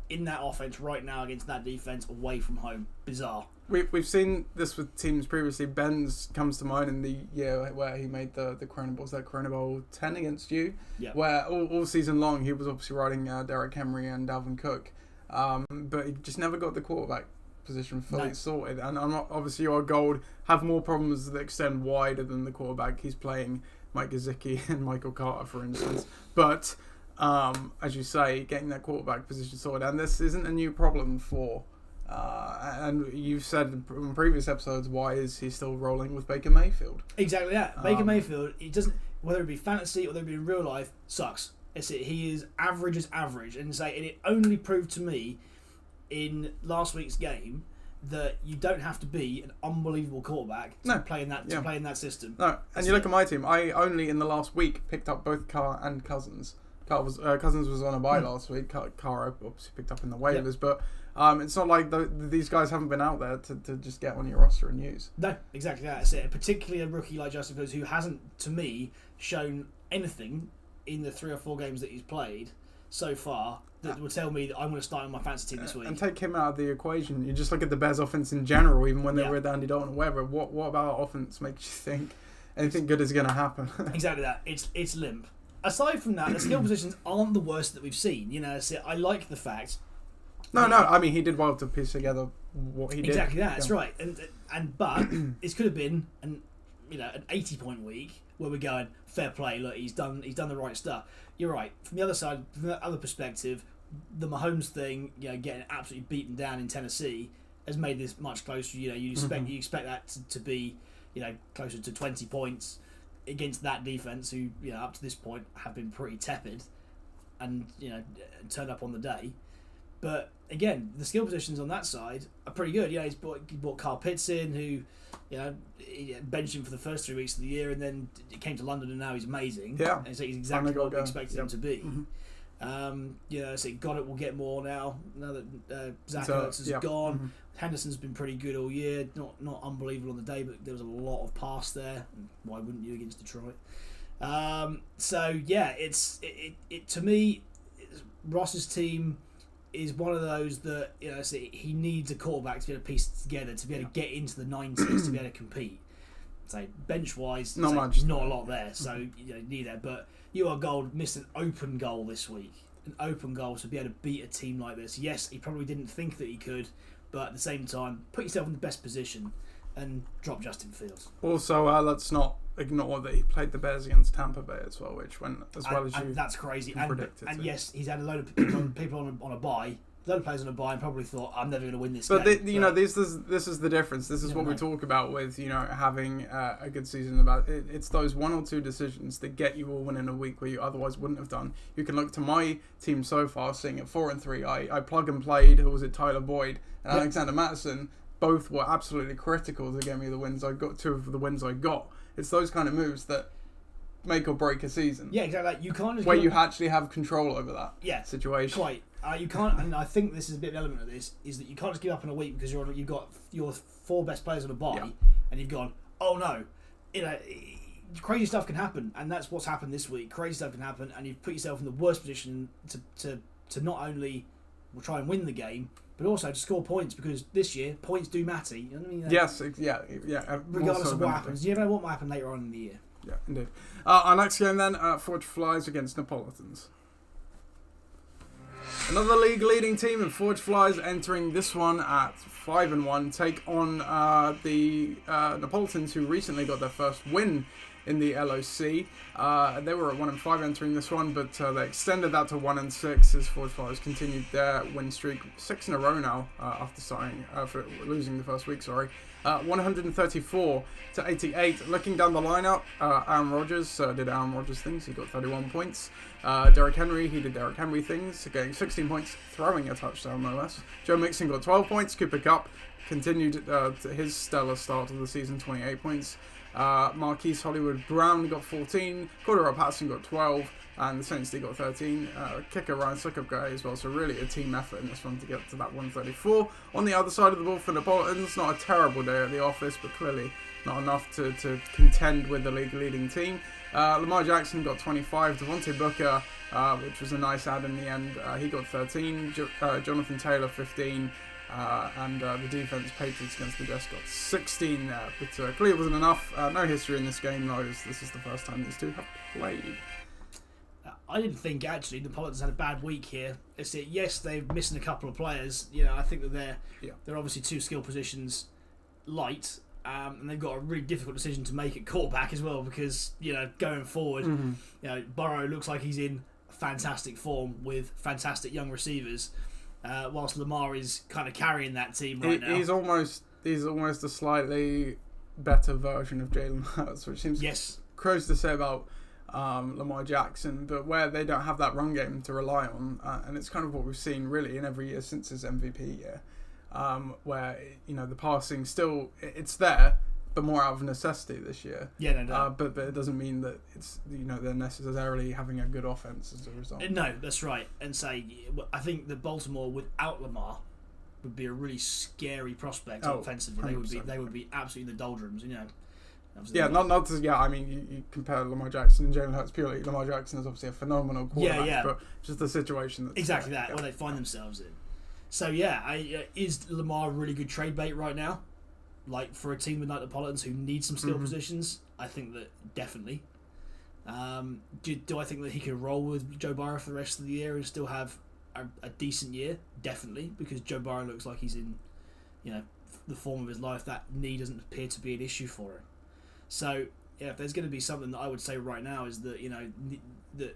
in that offense right now against that defense away from home. Bizarre. We've seen this with teams previously. Ben's comes to mind in the year where he made the Corona Bowl. Was that Corona Bowl 10 against you? Yeah. Where all season long he was obviously riding Derrick Henry and Dalvin Cook, but he just never got the quarterback position fully sorted. And obviously UR Gold have more problems that extend wider than the quarterback. He's playing Mike Gesicki and Michael Carter, for instance. But as you say, getting that quarterback position sorted, and this isn't a new problem for. And you've said in previous episodes, why is he still rolling with Baker Mayfield? Exactly that. Baker Mayfield, he doesn't, whether it be fantasy or whether it be in real life, sucks. It's it. He is average as average, and it only proved to me in last week's game that you don't have to be an unbelievable quarterback to play in that system. No, and you look at my team. I only in the last week picked up both Carr and Cousins. Cousins was on a bye last week. Carr obviously picked up in the waivers, but it's not like these guys haven't been out there to just get on your roster and use. No, exactly that. That's it. Particularly a rookie like Justin Fields, who hasn't, to me, shown anything in the 3 or 4 games that he's played so far that would tell me that I'm going to start on my fantasy team this week. And take him out of the equation. You just look at the Bears' offense in general, even when they were Andy Dalton or whatever. What about our offense makes you think anything good is going to happen? Exactly that. It's limp. Aside from that, the skill positions aren't the worst that we've seen. So I like the fact. No. I mean, he did well to piece together what he did. Exactly that. That's right. But it could have been an 80-point week where we're going fair play. Look, he's done the right stuff. You're right. From the other side, from the other perspective, the Mahomes thing, getting absolutely beaten down in Tennessee has made this much closer. You expect that to be, closer to 20 points. against that defense, who up to this point have been pretty tepid, and turned up on the day. But again, the skill positions on that side are pretty good. He brought Carl Pitts in, who he benched him for the first 3 weeks of the year, and then he came to London, and now he's amazing. Yeah, and so he's exactly what we expected him to be. So Goddard will get more now that Zach Ertz has gone. Henderson's been pretty good all year, not unbelievable on the day, but there was a lot of pass there. Why wouldn't you against Detroit? It's to me, Ross's team is one of those that he needs a quarterback to be able to piece it together, to be able to get into the 90s, to be able to compete. So bench wise, not a lot there. So you need that, but UR Gold missed an open goal this week. An open goal to be able to beat a team like this. Yes, he probably didn't think that he could, but at the same time, put yourself in the best position and drop Justin Fields. Also, let's not ignore that he played the Bears against Tampa Bay as well, which went as well as you. That's crazy. Predicted. And yes, he's had a load of people on a bye. A lot of players on a bye and probably thought, I'm never going to win this game. But this is the difference. This is what we talk about with having a good season. About it. It's those 1 or 2 decisions that get you all win in a week where you otherwise wouldn't have done. You can look to my team so far, seeing at 4-3. I plug and played. Who was it? Tyler Boyd and Alexander Mattison. Both were absolutely critical to get me the wins. I got 2 of the wins I got. It's those kind of moves that make or break a season. Yeah, exactly. You can't just where you actually have control over that situation. Quite. You can't, and I think this is a bit of an element of this, is that you can't just give up in a week because you've got your 4 best players on a bye, and you've gone, oh no, crazy stuff can happen, and that's what's happened this week. Crazy stuff can happen, and you've put yourself in the worst position to not only try and win the game, but also to score points, because this year points do matter. You know what I mean? Yes, regardless of what happens, you never know what might happen later on in the year. Yeah, indeed. Our next game then, Forge Flies against Neapolitans. Another league-leading team in Forge Flies entering this one at 5-1, take on the Neapolitans, who recently got their first win in the LOC. They were at 1-5 entering this one, but they extended that to 1-6 as Forge Flies continued their win streak, 6 in a row now after for losing the first week. 134 to 88. Looking down the lineup, Aaron Rodgers did Aaron Rodgers things. He got 31 points. Derrick Henry, he did Derrick Henry things, getting 16 points, throwing a touchdown no less. Joe Mixon got 12 points. Cooper Kupp continued his stellar start of the season, 28 points. Marquise Hollywood Brown got 14. Cordero Patterson got 12. And the Saints got 13. Kicker Ryan Suckup got 8 as well. So really a team effort in this one to get to that 134. On the other side of the ball for Neapolitans, not a terrible day at the office, but clearly not enough to contend with the league-leading team. Lamar Jackson got 25. Devontae Booker, which was a nice add in the end, he got 13. Jonathan Taylor, 15. And the defense, Patriots against the Jets, got 16 there. But clearly it wasn't enough. No history in this game, though. This is the first time these two have played. I didn't think actually the Neapolitans had a bad week here. Yes, they're missing a couple of players. I think that they're obviously 2 skill positions light, and they've got a really difficult decision to make at quarterback as well, because going forward, Burrow looks like he's in fantastic form with fantastic young receivers, whilst Lamar is kind of carrying that team right now. He's almost a slightly better version of Jalen Hurts, which seems close to say about Lamar Jackson, but where they don't have that run game to rely on, and it's kind of what we've seen really in every year since his MVP year, where the passing still it's there, but more out of necessity this year. Yeah, no doubt. But it doesn't mean that it's they're necessarily having a good offense as a result. No, that's right. And I think that Baltimore without Lamar would be a really scary prospect offensively. 100%. They would be absolutely in the doldrums. Yeah, not to, I mean, you compare Lamar Jackson and Jalen Hurts purely. Lamar Jackson is obviously a phenomenal quarterback, but just the situation that's exactly where they find themselves in. So is Lamar a really good trade bait right now? Like for a team with Neapolitans who need some skill positions, I think that definitely. Do I think that he could roll with Joe Burrow for the rest of the year and still have a decent year? Definitely, because Joe Burrow looks like he's in, the form of his life. That knee doesn't appear to be an issue for him. So, if there's going to be something that I would say right now is that, that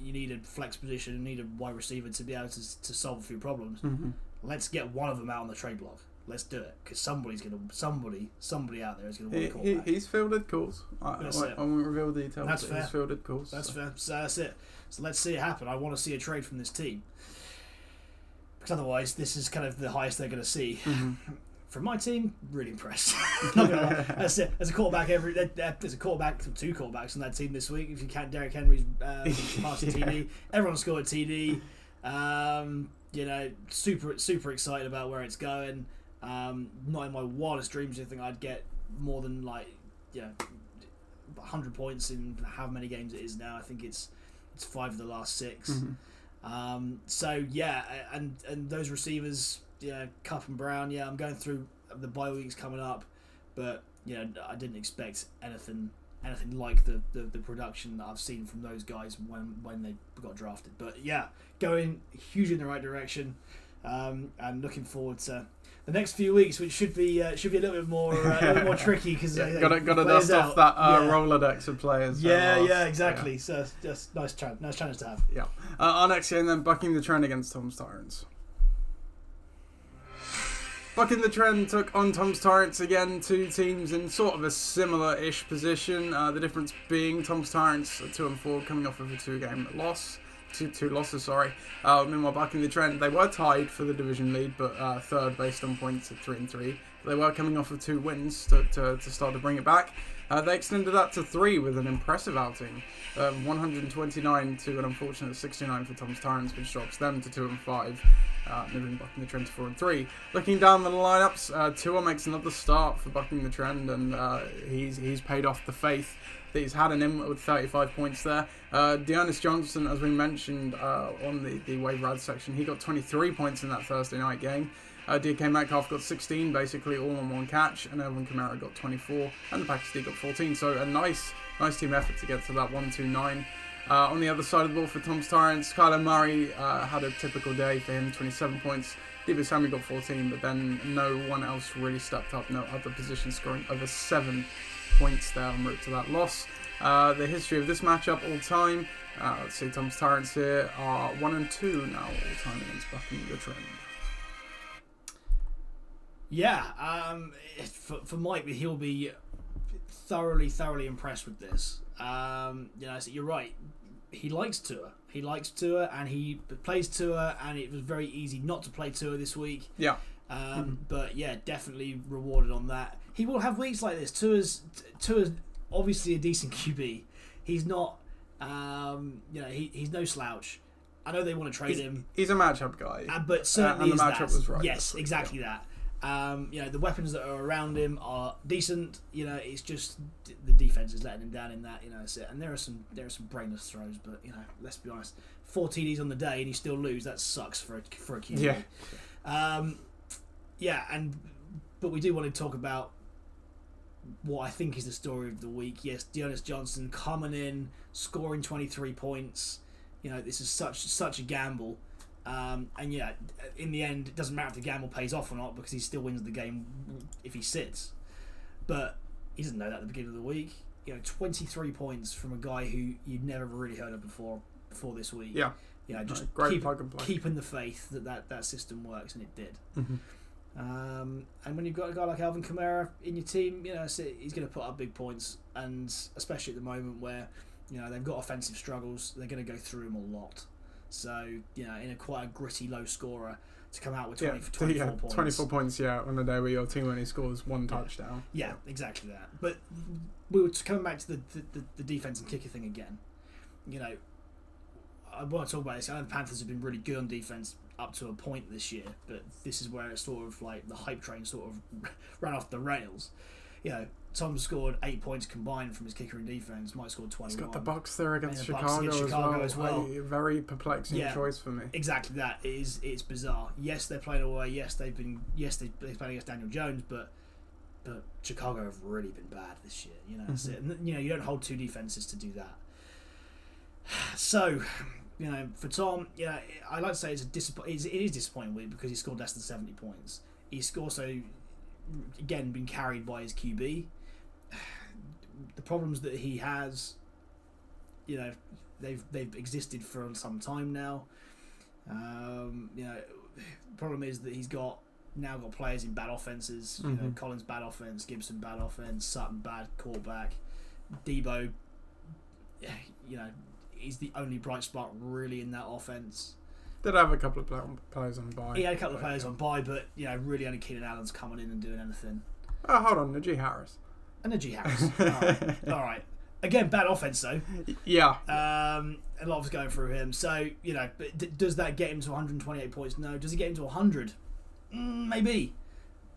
you need a flex position, you need a wide receiver to be able to solve a few problems. Let's get one of them out on the trade block. let's do it, because somebody out there is gonna want to call back. He's fielded calls. I won't reveal details. That's fair. He's fielded calls. That's fair. So that's it. So let's see it happen. I want to see a trade from this team, because otherwise, this is kind of the highest they're going to see. From my team, really impressed. Not gonna lie. That's it. There's a quarterback there's two quarterbacks on that team this week. If you count Derrick Henry's passing TD, everyone scored a TD. Super excited about where it's going. Not in my wildest dreams, I think I'd get more than 100 points in how many games it is now. I think it's 5 of the last 6. And those receivers, Cup and Brown. I'm going through the bye weeks coming up, but I didn't expect anything like the production that I've seen from those guys when they got drafted. But going hugely in the right direction, and looking forward to the next few weeks, which should be a little bit more tricky, because got to dust off that Rolodex of players. Exactly. Yeah. So just nice challenge to have. Yeah. Our next game then, bucking the trend against Tom's Tyrants. Bucking the trend took on Tom's Tyrants again, 2 teams in sort of a similar-ish position. The difference being Tom's Tyrants are 2-4, coming off of a 2-game loss. Two losses, sorry. Meanwhile, bucking the trend, they were tied for the division lead, but third based on points at 3-3. They were coming off of 2 wins to start to bring it back. They extended that to 3 with an impressive outing. 129 to an unfortunate 69 for Tom's Tyrants, which drops them to 2-5. Moving bucking the trend to 4-3. Looking down the lineups, Tua makes another start for bucking the trend, and he's paid off the faith that he's had in him with 35 points there. Dearness Johnson, as we mentioned on the waiver ad section, he got 23 points in that Thursday night game. DK Metcalf got 16, basically all on one catch, and Alvin Kamara got 24, and the Packers D got 14. So a nice team effort to get to that 1-2-9. On the other side of the ball for Tom's Tyrants, Kyler Murray had a typical day for him, 27 points. Deebo Samuel got 14, but then no one else really stepped up, no other position scoring over 7 points there en route to that loss. The history of this matchup all time, let's see, Tom's Tyrants here are 1-2 now all time against bucking the trend. For Mike, he'll be thoroughly impressed with this. So you're right. He likes Tua, and he plays Tua, and it was very easy not to play Tua this week. But definitely rewarded on that. He will have weeks like this. Tua's obviously a decent QB. He's not, he's no slouch. I know they want to trade him. He's a matchup guy. But certainly and the matchup was right. Yes, exactly that. The weapons that are around him are decent. It's just the defense is letting him down in that. And there are some brainless throws, but let's be honest, 4 TDs on the day and you still lose. That sucks for a QB. But we do want to talk about what I think is the story of the week. Yes, Dearness Johnson coming in, scoring 23 points. This is such a gamble. In the end, it doesn't matter if the gamble pays off or not, because he still wins the game if he sits. But he doesn't know that at the beginning of the week. 23 points from a guy who you'd never really heard of before this week. Just keeping the faith that system works, and it did. And when you've got a guy like Alvin Kamara in your team, he's going to put up big points, and especially at the moment where they've got offensive struggles, they're going to go through him a lot. So, in a quite a gritty low scorer to come out with 24 points. 24 points, on the day where your team only scores 1 touchdown. Yeah, exactly that. But we were coming back to the defense and kicker thing again. I want to talk about this. I know the Panthers have been really good on defense up to a point this year, but this is where it's sort of like the hype train sort of ran off the rails. Tom scored 8 points combined from his kicker and defense. Mike scored 21. He's got the Bucks there against Chicago as well. A very perplexing choice for me. Exactly that. It's bizarre. Yes, they're playing away. Yes, they're playing against Daniel Jones, but Chicago have really been bad this year. That's it. And, you don't hold 2 defenses to do that. So, for Tom, I like to say it is disappointing week because he scored less than 70 points. He's also, again, been carried by his QB. The problems that he has, they've existed for some time now. The problem is that he's got now got players in bad offenses. You know, Collins bad offense, Gibson bad offense, Sutton bad quarterback, Debo. You know, he's the only bright spot really in that offense. Did have a couple of players on bye. He had a couple of players on bye, but you know, really only Keenan Allen's coming in and doing anything. Oh, hold on, Najee Harris. And Najee Harris. All right. Again, bad offense though. Yeah. A lot was going through him. So you know, but does that get him to 128 points? No. Does it get him to 100? Maybe,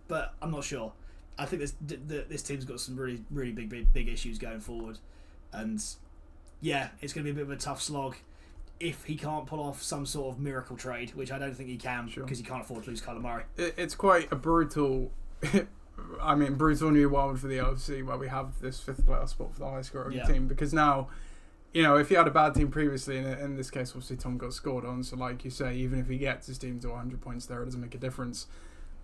but I'm not sure. I think this team's got some really big issues going forward, and yeah, it's going to be a bit of a tough slog if he can't pull off some sort of miracle trade, which I don't think he can because he can't afford to lose Kyler Murray. It's quite a brutal. Brutal new world for the LOC where we have this 5th playoff spot for the highest scoring team, because now, you know, if he had a bad team previously, and in this case obviously Tom got scored on, so like you say, even if he gets his team to 100 points there, it doesn't make a difference.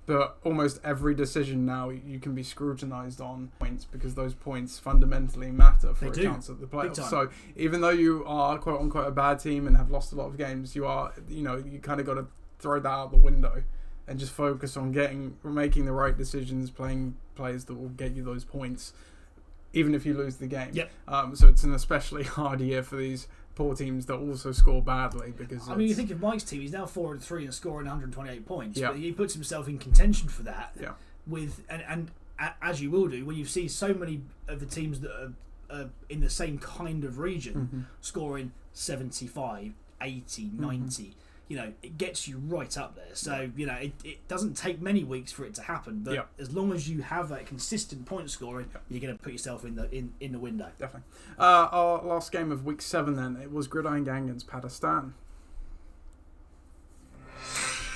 But almost every decision now you can be scrutinised on points, because those points fundamentally matter for a chance at the playoffs. So even though you are quote unquote a bad team and have lost a lot of games, you kind of got to throw that out the window and just focus on making the right decisions, playing players that will get you those points, even if you lose the game. Yep. So it's an especially hard year for these poor teams that also score badly, because you think of Mike's team, he's now 4-3 and scoring 128 points. Yeah. But he puts himself in contention for that. Yeah. With and as you will do when you see so many of the teams that are in the same kind of region scoring 75, 80, 90. You know, it gets you right up there. So, you know, it doesn't take many weeks for it to happen. But as long as you have that consistent point scoring, you're going to put yourself in the window. Definitely. Our last game of week 7 then, it was Gridiron Gang against Pakistan.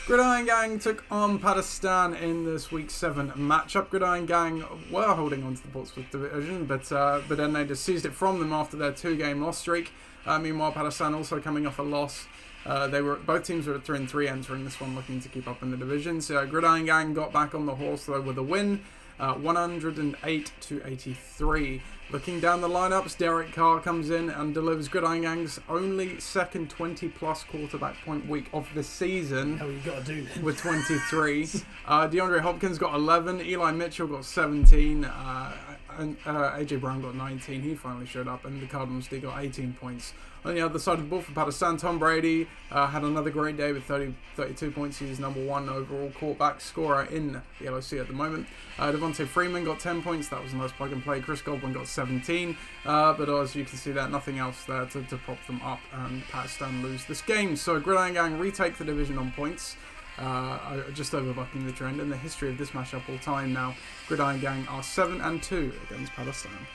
Gridiron Gang took on Pakistan in this week 7 matchup. Gridiron Gang were holding on to the Portsmouth division, but then they just seized it from them after their 2-game loss streak. Meanwhile, Pakistan also coming off a loss. Both teams were at 3-3 entering this one, looking to keep up in the division. So Gridiron Gang got back on the horse though with a win, 108-83. Looking down the lineups, Derek Carr comes in and delivers Gridiron Gang's only second 20-plus quarterback point week of the season. Hell, you got to do then. With 23. DeAndre Hopkins got 11. Eli Mitchell got 17. And AJ Brown got 19. He finally showed up, and the Cardinals did got 18 points. On the other side of the ball for Pakistan, Tom Brady had another great day with 32 points. He's number 1 overall quarterback scorer in the LOC at the moment. Devontae Freeman got 10 points. That was a nice plug and play. Chris Godwin got 17. But as you can see there, nothing else there to prop them up, and Pakistan lose this game. So Gridiron Gang retake the division on points. Just overbucking the trend. In the history of this matchup all time now, Gridiron Gang are 7-2 against Pakistan.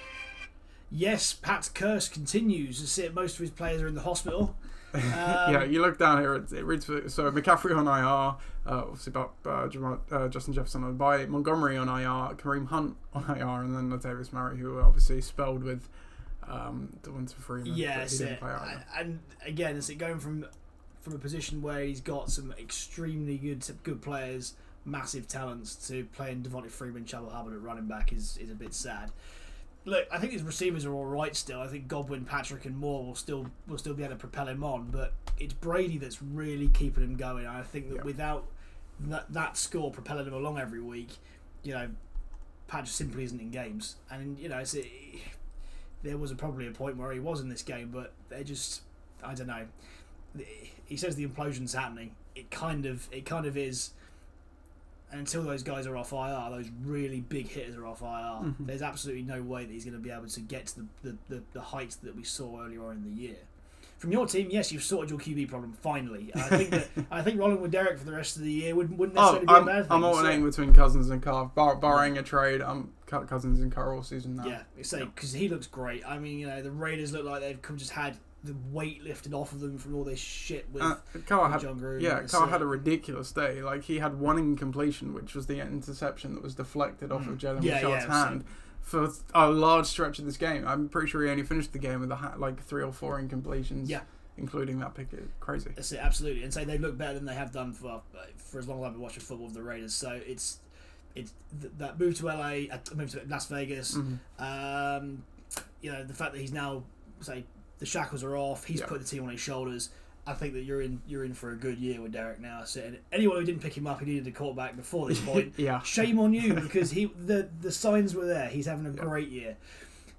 Yes, Pat's curse continues. You see, most of his players are in the hospital. Yeah, you look down here, it reads so McCaffrey on IR, obviously Justin Jefferson on bye, Montgomery on IR, Kareem Hunt on IR, and then Latavius Murray, who were obviously spelled with Devonta Freeman. Yes, and again, it's going from a position where he's got some extremely good players, massive talents, to playing Devonta Freeman, Chuba Hubbard at running back is a bit sad. Look, I think his receivers are all right still. I think Godwin, Patrick, and Moore will still be able to propel him on. But it's Brady that's really keeping him going. I think that without that score propelling him along every week, you know, Pat just simply isn't in games. And you know, there was probably a point where he was in this game, but they're just, I don't know. He says the implosion's happening. It kind of is. Until those guys are off IR, those really big hitters are off IR. There's absolutely no way that he's going to be able to get to the heights that we saw earlier on in the year. From your team, yes, you've sorted your QB problem finally. I think rolling with Derek for the rest of the year wouldn't necessarily be a bad thing. I'm alternating between Cousins and Carr, barring a trade. I'm Cousins and Carr all season now. Yeah, because he looks great. I mean, you know, the Raiders look like they've just had the weight lifted off of them from all this shit with John Gruden. Yeah, Carr had a ridiculous day. Like, he had one incompletion, which was the interception that was deflected off of Jalen Richard's hand for a large stretch of this game. I'm pretty sure he only finished the game with 3 or 4 incompletions. Yeah. Including that pick. Crazy. That's it, absolutely. And so they look better than they have done for as long as I've been watching football with the Raiders. So it's that move to LA, move to Las Vegas. You know, the fact that he's now, say, the shackles are off. He's put the team on his shoulders, I think that you're in for a good year with Derek now. So anyone who didn't pick him up, he needed a quarterback before this point. Yeah. Shame on you, because the signs were there. He's having a great year.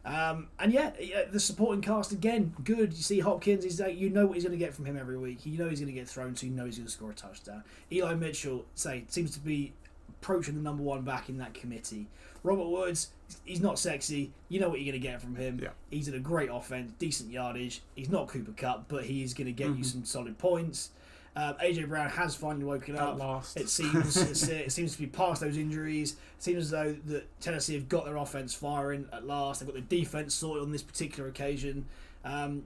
And the supporting cast again, good. You see Hopkins, you know what he's going to get from him every week. You know he's going to get thrown, so you know he's going to score a touchdown. Eli Mitchell, seems to be approaching the number one back in that committee. Robert Woods, he's not sexy. You know what you're going to get from him. Yeah. He's in a great offense, decent yardage. He's not Cooper Kupp, but he is going to get you some solid points. AJ Brown has finally woken up. At last. It seems it seems to be past those injuries. It seems as though that Tennessee have got their offense firing at last. They've got their defense sorted on this particular occasion,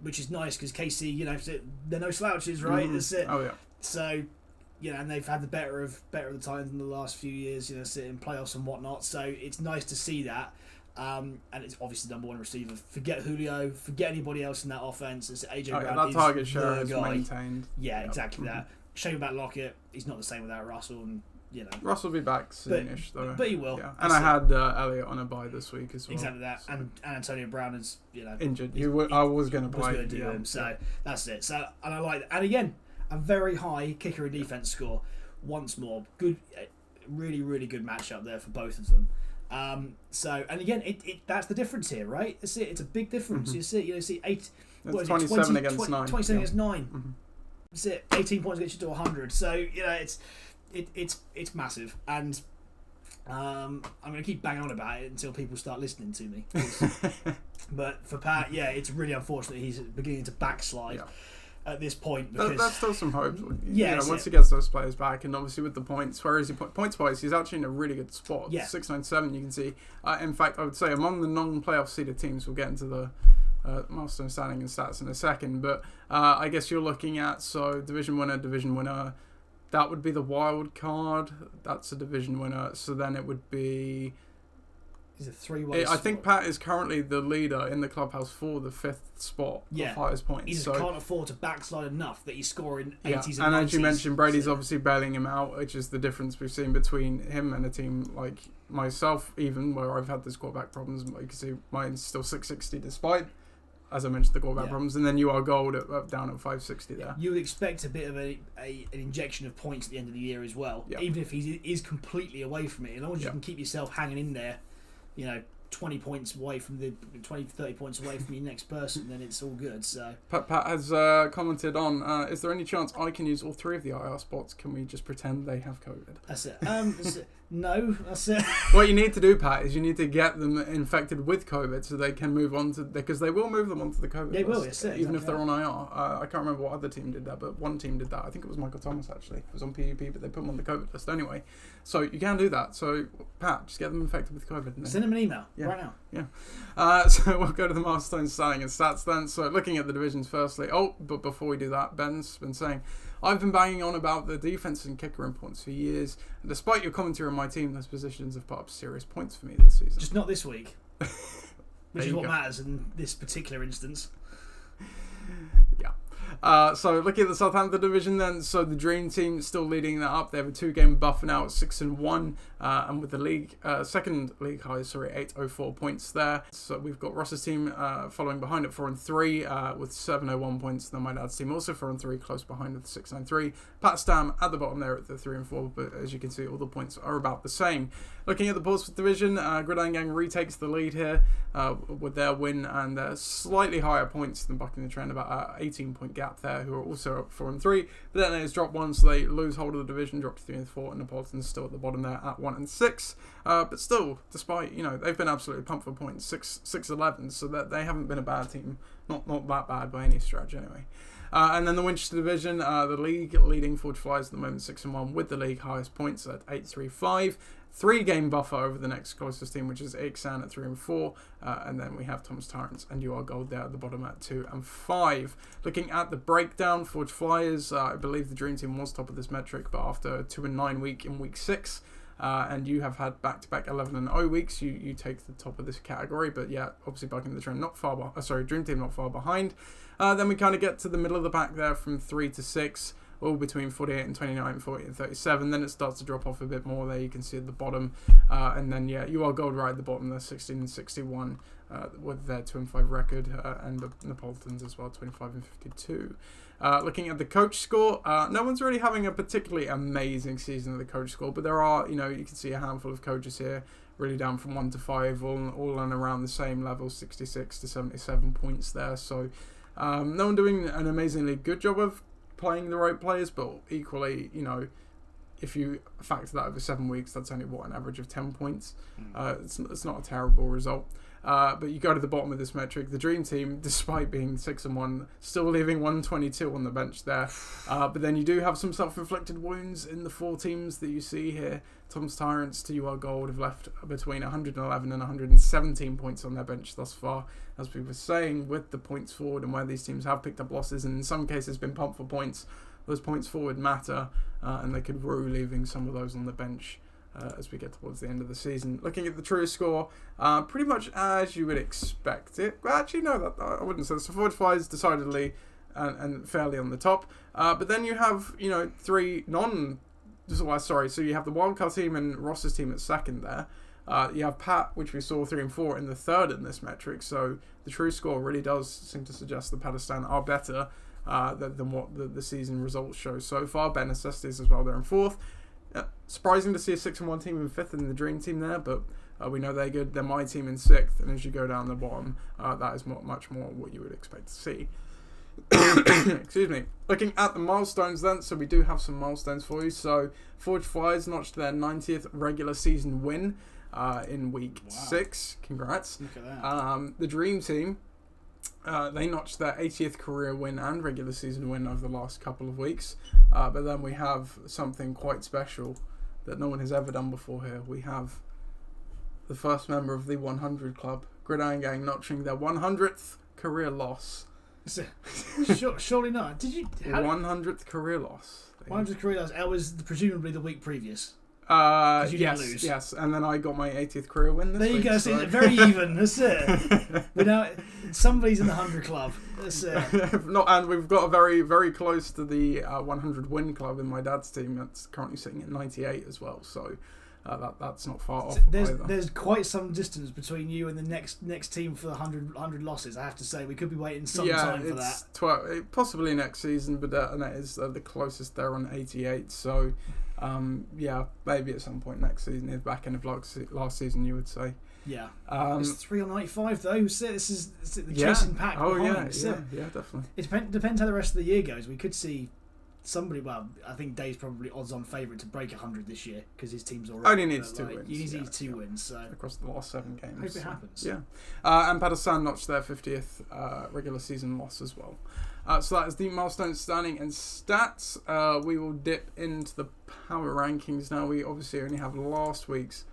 which is nice because KC, they're no slouches, right? That's it. Oh yeah. So, and they've had the better of the times in the last few years, sitting in playoffs and whatnot. So it's nice to see that. And it's obviously the number one receiver. Forget Julio, forget anybody else in that offense. It's AJ Brown. That target share the is guy. maintained. Yeah, exactly that. Shame about Lockett. He's not the same without Russell, and Russell will be back soonish, though. But he will. Yeah. And I had Elliott on a bye this week as well. Exactly that. So. And Antonio Brown is injured. I was going to play. Was going to do him. So that's it. So and I like that. And again, a very high kicker and defense score. Once more, good, really, really good matchup there for both of them. And again, that's the difference here, right? It's a big difference. You see 27 against 9. 27 against 9. That's it. 18 points gets you to 100. So it's massive, and I'm going to keep banging on about it until people start listening to me. But for Pat, it's really unfortunate he's beginning to backslide. Yeah. At this point, because that's still some hope. Once he it. gets those players back, and obviously with the points, where is he points wise? He's actually in a really good spot. Yeah. 697. You can see. In fact, I would say among the non-playoff seeded teams, we'll get into the milestone standing and stats in a second. But I guess you're looking at division winner. That would be the wild card. That's a division winner. So then it would be. Is it 3-1? I think Pat is currently the leader in the clubhouse for the 5th spot of highest points. He just can't afford to backslide enough that he's scoring 80s and 90s. as you mentioned, Brady's obviously bailing him out, which is the difference we've seen between him and a team like myself, even where I've had this quarterback problems. You can see mine's still 660 despite, as I mentioned, the quarterback problems, and then you are gold down at 560 there. You would expect a bit of an injection of points at the end of the year as well, even if he is completely away from it. As long as you can keep yourself hanging in there, 20 points away from 30 points away from your next person, then it's all good. So Pat has commented on, is there any chance I can use all 3 of the IR spots? Can we just pretend they have COVID? That's it. No, that's it. What you need to do, Pat, is you need to get them infected with COVID so they can move on to, because they will move them onto the COVID list. Will, yes, even if they're on IR. I can't remember what other team did that, but one team did that. I think it was Michael Thomas, actually. It was on PUP, but they put them on the COVID list anyway. So you can do that. So, Pat, just get them infected with COVID. Send them an email right now. Yeah. So we'll go to the milestone standing and stats then. So looking at the divisions firstly. But before we do that, Ben's been saying, I've been banging on about the defense and kicker importance for years, and despite your commentary on my team, those positions have put up serious points for me this season. Just not this week, which is what matters in this particular instance. Yeah. So looking at the Southampton division then, so the Dream Team still leading that up. They have a 2-game buffer now at 6-1, and with the league second league high, 804 points there. So we've got Ross's team following behind at 4-3 with 701 points. Then my dad's team also 4-3, close behind with 693. Pat Stam at the bottom there at the 3-4, but as you can see, all the points are about the same. Looking at the Portsmouth division, Gridiron Gang retakes the lead here with their win and their slightly higher points than bucking the trend, about an 18-point gap there, who are also up 4-3. But then it's dropped one, so they lose hold of the division, drop to 3-4, and Napolitan's still at the bottom there at 1-6. But still, despite, they've been absolutely pumped for points, 6-11, so that they haven't been a bad team. Not that bad by any stretch anyway. And then the Winchester division, the league leading Forge Flyers at the moment 6-1 with the league highest points at 835. 3-game buffer over the next closest team, which is Ixan at 3-4, and then we have Thomas Torrance and You Are Gold there at the bottom at 2-5. Looking at the breakdown, Forge Flyers, I believe the Dream Team was top of this metric, but after a 2-9 week in week 6, and you have had back-to-back 11-0 weeks, you take the top of this category, but yeah, obviously bucking the trend, Dream Team not far behind. Then we kind of get to the middle of the pack there from 3 to 6. All between 48 and 29, 40 and 37. Then it starts to drop off a bit more there. You can see at the bottom. And then, You Are Gold right at the bottom there, 16 and 61 with their 2-5 record. And the Napolitans as well, 25 and 52. Looking at the coach score, no one's really having a particularly amazing season of the coach score, but there are, you can see a handful of coaches here really down from 1 to 5, all on around the same level, 66 to 77 points there. So no one doing an amazingly good job of playing the right players, but equally, if you factor that over 7 weeks, that's only an average of 10 points. It's not a terrible result. But you go to the bottom of this metric, the Dream Team, despite being 6-1, still leaving 122 on the bench there. But then you do have some self-inflicted wounds in the 4 teams that you see here. Tom's Tyrants to UR Gold have left between 111 and 117 points on their bench thus far. As we were saying, with the points forward and where these teams have picked up losses and in some cases been pumped for points, those points forward matter, and they could rue leaving some of those on the bench as we get towards the end of the season. Looking at the true score, pretty much as you would expect it. Well, actually, no, I wouldn't say so. Forward Fly is decidedly and fairly on the top. But then you have, 3 so you have the Wildcard team and Ross's team at second there. You have Pat, which we saw 3 and 4 in the third in this metric. So the true score really does seem to suggest that Pakistan are better than what the season results show so far. Ben Necessities as well, they're in 4th. Surprising to see a 6-1 team in 5th in the Dream Team there, but we know they're good. They're my team in 6th, and as you go down the bottom, that is much more what you would expect to see. Excuse me. Looking at the milestones then, so we do have some milestones for you. So Forge Flyers notched their 90th regular season win in week 6. Congrats. Look at that. The Dream Team, they notched their 80th career win and regular season win over the last couple of weeks. But then we have something quite special that no one has ever done before here. We have the first member of the 100 Club, Gridiron Gang, notching their 100th career loss. Surely not. Did you? 100th career loss. 100th career loss. That was presumably the week previous. You didn't lose. Yes, and then I got my 80th career win this week. There you go, so. Very even, that's it. Somebody's in the 100 club, that's it. And we've got a very, very close to the 100 win club in my dad's team that's currently sitting at 98 as well, so that's not far off either. There's quite some distance between you and the next team for the 100 losses, I have to say. We could be waiting some time for that. Possibly next season, but that is the closest they're on 88, so... maybe at some point next season, if back end of last season, you would say. Yeah. It's 3 on 95 though. This is the chasing pack. Oh behind. yeah, definitely. It depends how the rest of the year goes. We could see somebody. Well, I think Dave's probably odds-on favourite to break 100 this year because his team's already. Only needs 2 wins. He needs 2 wins. So across the last 7 games. Hope it happens. Yeah. And Pakistan notched their 50th regular season loss as well. So that is the milestone standing and stats. We will dip into the power rankings now. We obviously only have last week's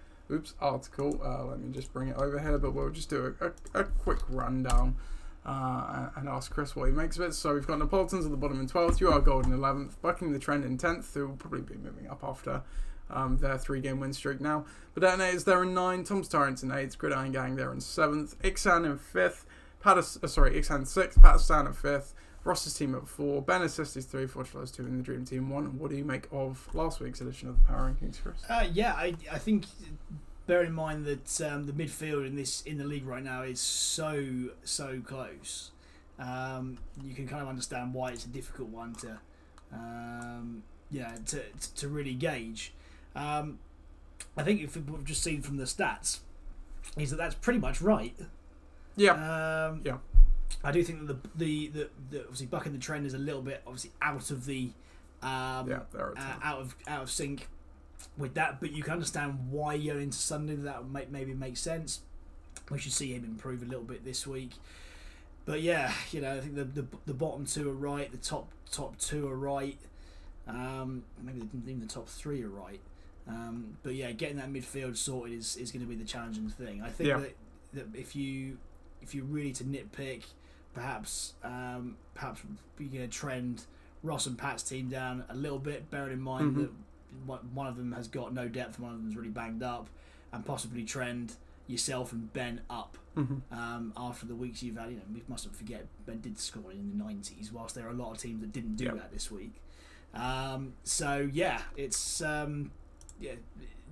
article. Let me just bring it over here, but we'll just do a quick rundown and ask Chris what he makes of it. So we've got Neapolitans at the bottom in 12th, UR Gold in 11th, bucking the trend in 10th, who will probably be moving up after their 3-game win streak now. But Detonators, they're in 9th, Tom's Tyrants in 8th, Gridiron Gang, they're in 7th, Ixan in 5th, Ixan 6th, Pakistan at 5th, Ross's team at 4, Ben Assist is 3, Forge Flyers 2 in the Dream Team 1. What do you make of last week's edition of the Power Rankings, Chris? I think, bear in mind that the midfield in the league right now is so close. You can kind of understand why it's a difficult one to really gauge. I think if we've just seen from the stats, is that that's pretty much right. Yeah. I do think that the obviously bucking the trend is a little bit obviously out of the out of sync with that, but you can understand why you're into Sunday. That maybe makes sense. We should see him improve a little bit this week. But I think the bottom 2 are right, the top 2 are right. Maybe even the top 3 are right. But getting that midfield sorted is going to be the challenging thing. I think that if you really to nitpick, perhaps you're going to trend Ross and Pat's team down a little bit, bearing in mind that one of them has got no depth and one of them is really banged up, and possibly trend yourself and Ben up after the weeks you've had. We mustn't forget Ben did score in the 90s, whilst there are a lot of teams that didn't do that this week. It's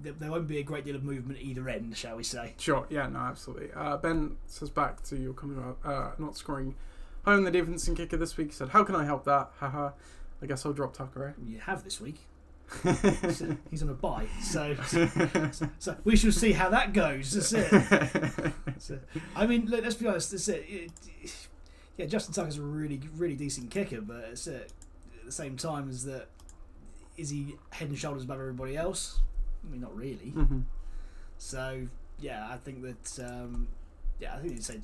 there won't be a great deal of movement either end, shall we say? Sure, yeah, no, absolutely. Ben says back to your comment about not scoring Home the defense and kicker this week. He said, how can I help that? Haha. I guess I'll drop Tucker, eh? You have this week. He's on a bye, so we shall see how that goes. That's it. I mean, look, let's be honest. That's it. Yeah, Justin Tucker's a really, really decent kicker, but it's at the same time as that, is he head and shoulders above everybody else? I mean, not really. Mm-hmm. So yeah, I think that I think they said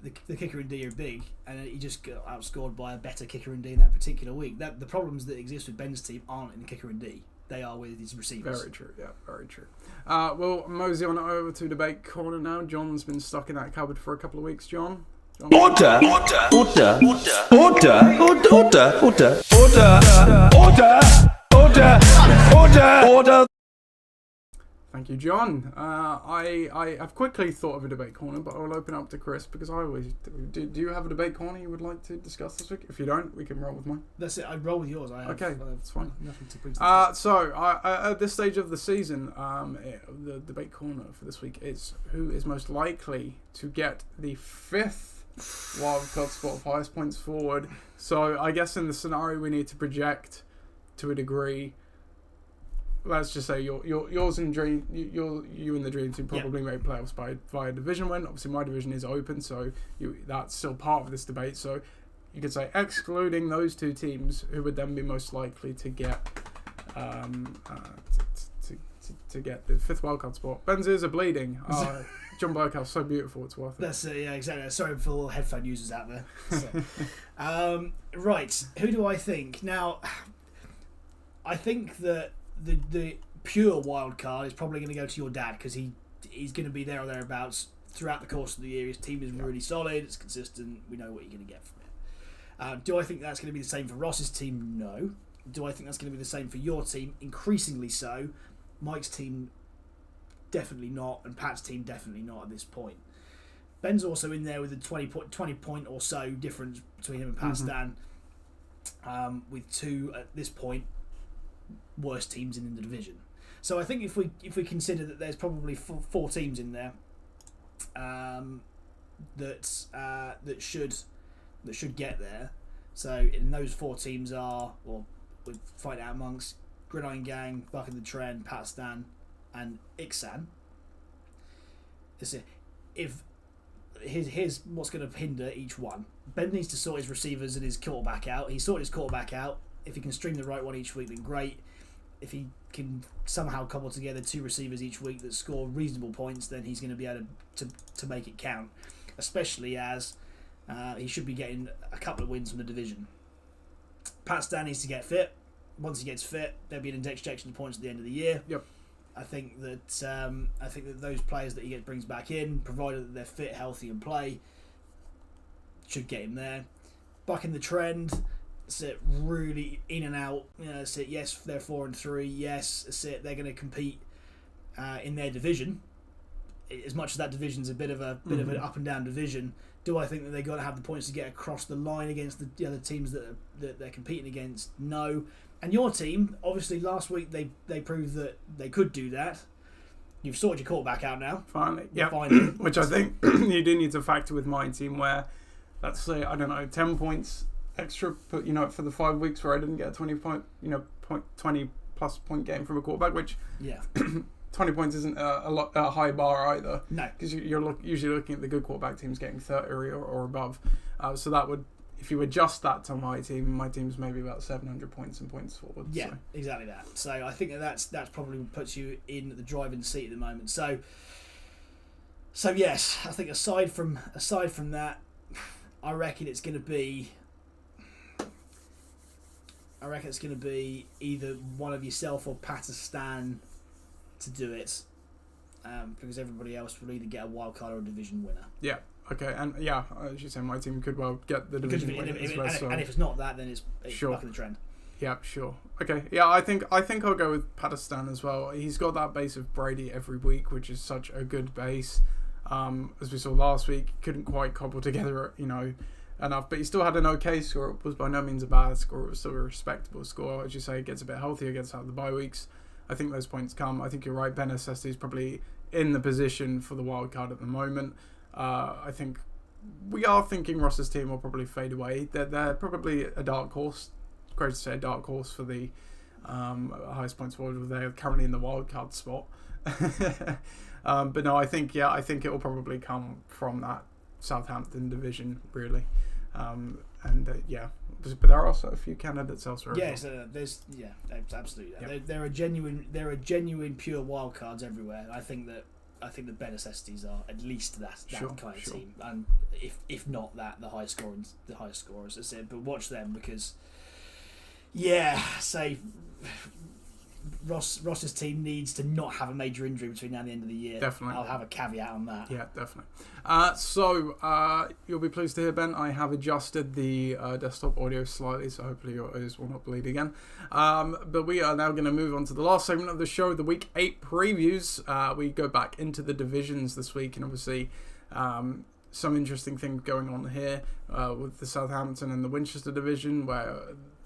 the kicker in D are big, and he just got outscored by a better kicker in D in that particular week. The problems that exist with Ben's team aren't in the kicker in D; they are with his receivers. Very true. Yeah, very true. We'll mosey on over to debate corner now. John's been stuck in that cupboard for a couple of weeks. John. Order. Thank you, John. I have quickly thought of a debate corner, but I will open up to Chris because I always do. Do you have a debate corner you would like to discuss this week? If you don't, we can roll with mine. That's it. I'd roll with yours. Okay, that's fine. Nothing to bring to the So, at this stage of the season, the debate corner for this week is who is most likely to get the 5th wildcard spot of highest points forward. So, I guess in the scenario we need to project to a degree. Let's just say yours and dream, you and the dream team probably made playoffs via division win. Obviously, my division is open, so that's still part of this debate. So you could say excluding those two teams, who would then be most likely to get to get the 5th wildcard spot. Ben's ears are bleeding. John Burkhouse, so beautiful, it's worth it. That's it. Yeah, exactly. Sorry for all headphone users out there. So, right, who do I think now? I think that the pure wild card is probably going to go to your dad because he's going to be there or thereabouts throughout the course of the year. His team is really solid, it's consistent, we know what you're going to get from it. Do I think that's going to be the same for Ross's team? No. Do I think that's going to be the same for your team? Increasingly so. Mike's team, definitely not, and Pat's team, definitely not at this point. Ben's also in there with a 20 point or so difference between him and Pat Stan, with 2 at this point worst teams in the division. So I think if we consider that there's probably 4 teams in there that should get there. So in those 4 teams are, or we fight out amongst Gridiron Gang, Buck in the Trend, Pat Stan, and Ixan. Here's what's going to hinder each one. Ben needs to sort his receivers and his quarterback out. He sorted his quarterback out. If he can stream the right one each week, then great. If he can somehow cobble together 2 receivers each week that score reasonable points, then he's going to be able to make it count. Especially as he should be getting a couple of wins from the division. Pat Stan needs to get fit. Once he gets fit, there'll be an injection of points at the end of the year. Yep. I think that those players that he brings back in, provided that they're fit, healthy, and play, should get him there. Buck in the Trend. Sit really in and out. Sit yes, they're 4-3. Yes, sit they're going to compete in their division. As much as that division's a bit of an up and down division, do I think that they're going to have the points to get across the line against the other teams that they're competing against? No. And your team, obviously, last week they proved that they could do that. You've sorted your quarterback out now. Finally, yeah. Finally, which I think you do need to factor with my team, where let's say 10 points extra, but for the 5 weeks where I didn't get a 20 plus point game from a quarterback, which 20 points isn't a high bar either. No, because you're usually looking at the good quarterback teams getting 30 or above. So that would, if you adjust that to my team's maybe about 700 points and points forward. Yeah, so. Exactly that. So I think that's probably puts you in the driving seat at the moment. So yes, I think aside from that, I reckon it's going to be either one of yourself or Pakistan to do it, because everybody else will either get a wild card or a division winner. Yeah. Okay. And as you say, my team could well get the division winner as well. And if it's not that, then it's sure. Buck in the Trend. Yeah, sure. Okay. Yeah, I think I'll go with Pakistan as well. He's got that base of Brady every week, which is such a good base. As we saw last week, couldn't quite cobble together, enough, but he still had an okay score. It was by no means a bad score. It was still a respectable score. As you say, it gets a bit healthier, gets out of the bye weeks. I think those points come. I think you're right. Ben Assesti is probably in the position for the wild card at the moment. I think we are thinking Ross's team will probably fade away. They're probably a dark horse. Great to say a dark horse for the highest points forward. They're currently in the wildcard spot. But no, I think it will probably come from that Southampton division, really. But there are also a few candidates elsewhere. Yes, absolutely. Yeah. There are genuine pure wildcards everywhere. I think the bare necessities are at least that kind of team, and if not that, the high scorers. That's it. But watch them because, say Ross's team needs to not have a major injury between now and the end of the year. Definitely. I'll have a caveat on that. Yeah, definitely. You'll be pleased to hear, Ben, I have adjusted the desktop audio slightly, so hopefully your ears will not bleed again. But we are now going to move on to the last segment of the show, the Week 8 previews. We go back into the divisions this week, and obviously some interesting things going on here with the Southampton and the Winchester division, where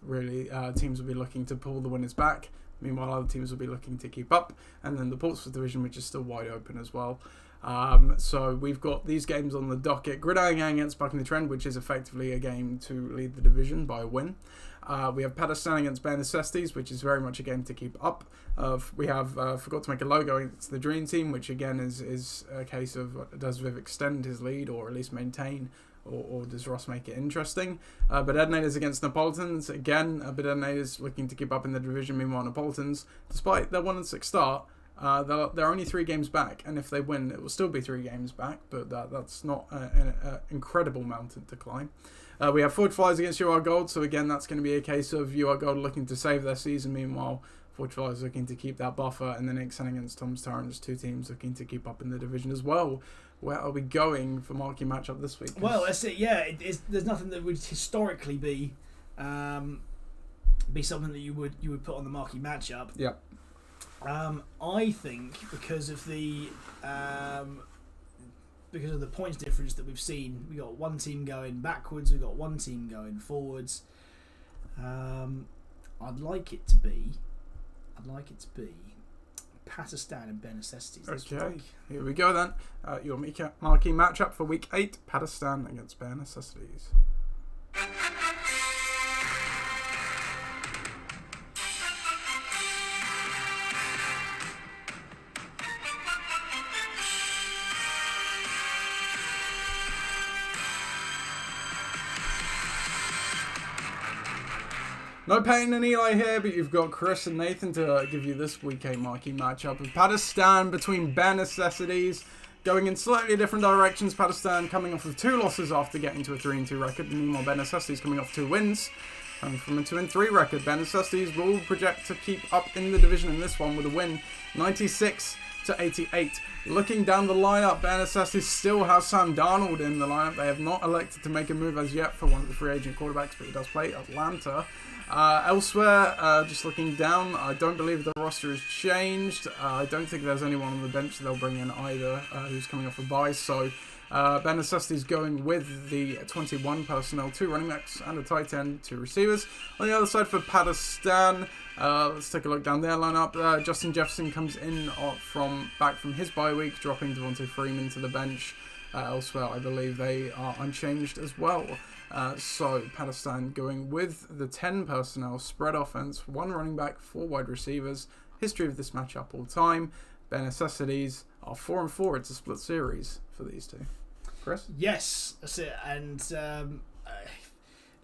really teams will be looking to pull the winners back. Meanwhile, other teams will be looking to keep up. And then the Portsmouth division, which is still wide open as well. So we've got these games on the docket. Gridiron Gang against Bucking the Trend, which is effectively a game to lead the division by a win. We have Patterson against Bare Necessities, which is very much a game to keep up. We have Forgot to Make a Logo against the Dream Team, which again is a case of does Viv extend his lead or at least maintain, or does Ross make it interesting? But Ednators against Neapolitans, again, but Ednators looking to keep up in the division. Meanwhile, Neapolitans, despite their 1-6 start, they're only 3 games back, and if they win, it will still be 3 games back, but that's not an incredible mountain to climb. We have Forge Flyers against UR Gold, so again, that's going to be a case of UR Gold looking to save their season. Meanwhile, Forge Flyers looking to keep that buffer, and then Ixon against Tom's Tyrants, 2 teams looking to keep up in the division as well. Where are we going for marquee matchup this week? Well, that's it. Yeah, there's nothing that would historically be something that you would put on the marquee matchup. Yeah. I think because of the points difference that we've seen, we got one team going backwards, we've got one team going forwards. I'd like it to be Pakistan and Bare Necessities. Okay, here we go then. Your marquee matchup for Week 8, Pakistan against Bare Necessities. No Payne and Eli here, but you've got Chris and Nathan to give you this Week 8 marquee matchup of Pakistan between Bare Necessities, going in slightly different directions. Pakistan coming off of 2 losses after getting to a 3-2 record, and meanwhile Bare Necessities coming off 2 wins, coming from a 2-3 record. Bare Necessities will project to keep up in the division in this one with a win, 96-88. Looking down the lineup, Bare Necessities still has Sam Darnold in the lineup. They have not elected to make a move as yet for one of the free agent quarterbacks, but he does play Atlanta. Elsewhere, just looking down, I don't believe the roster has changed. I don't think there's anyone on the bench they'll bring in either who's coming off a bye. So Bare Necessities going with the 21 personnel, 2 running backs and a tight end, 2 receivers. On the other side for Pakistan, let's take a look down their lineup. Justin Jefferson comes in back from his bye week, dropping Devontae Freeman to the bench. Elsewhere, I believe they are unchanged as well. So Pakistan going with the 10 personnel, spread offense, 1 running back, 4 wide receivers. History of this matchup all time. Bare Necessities are 4-4. It's a split series for these two. Chris? Yes, that's it. And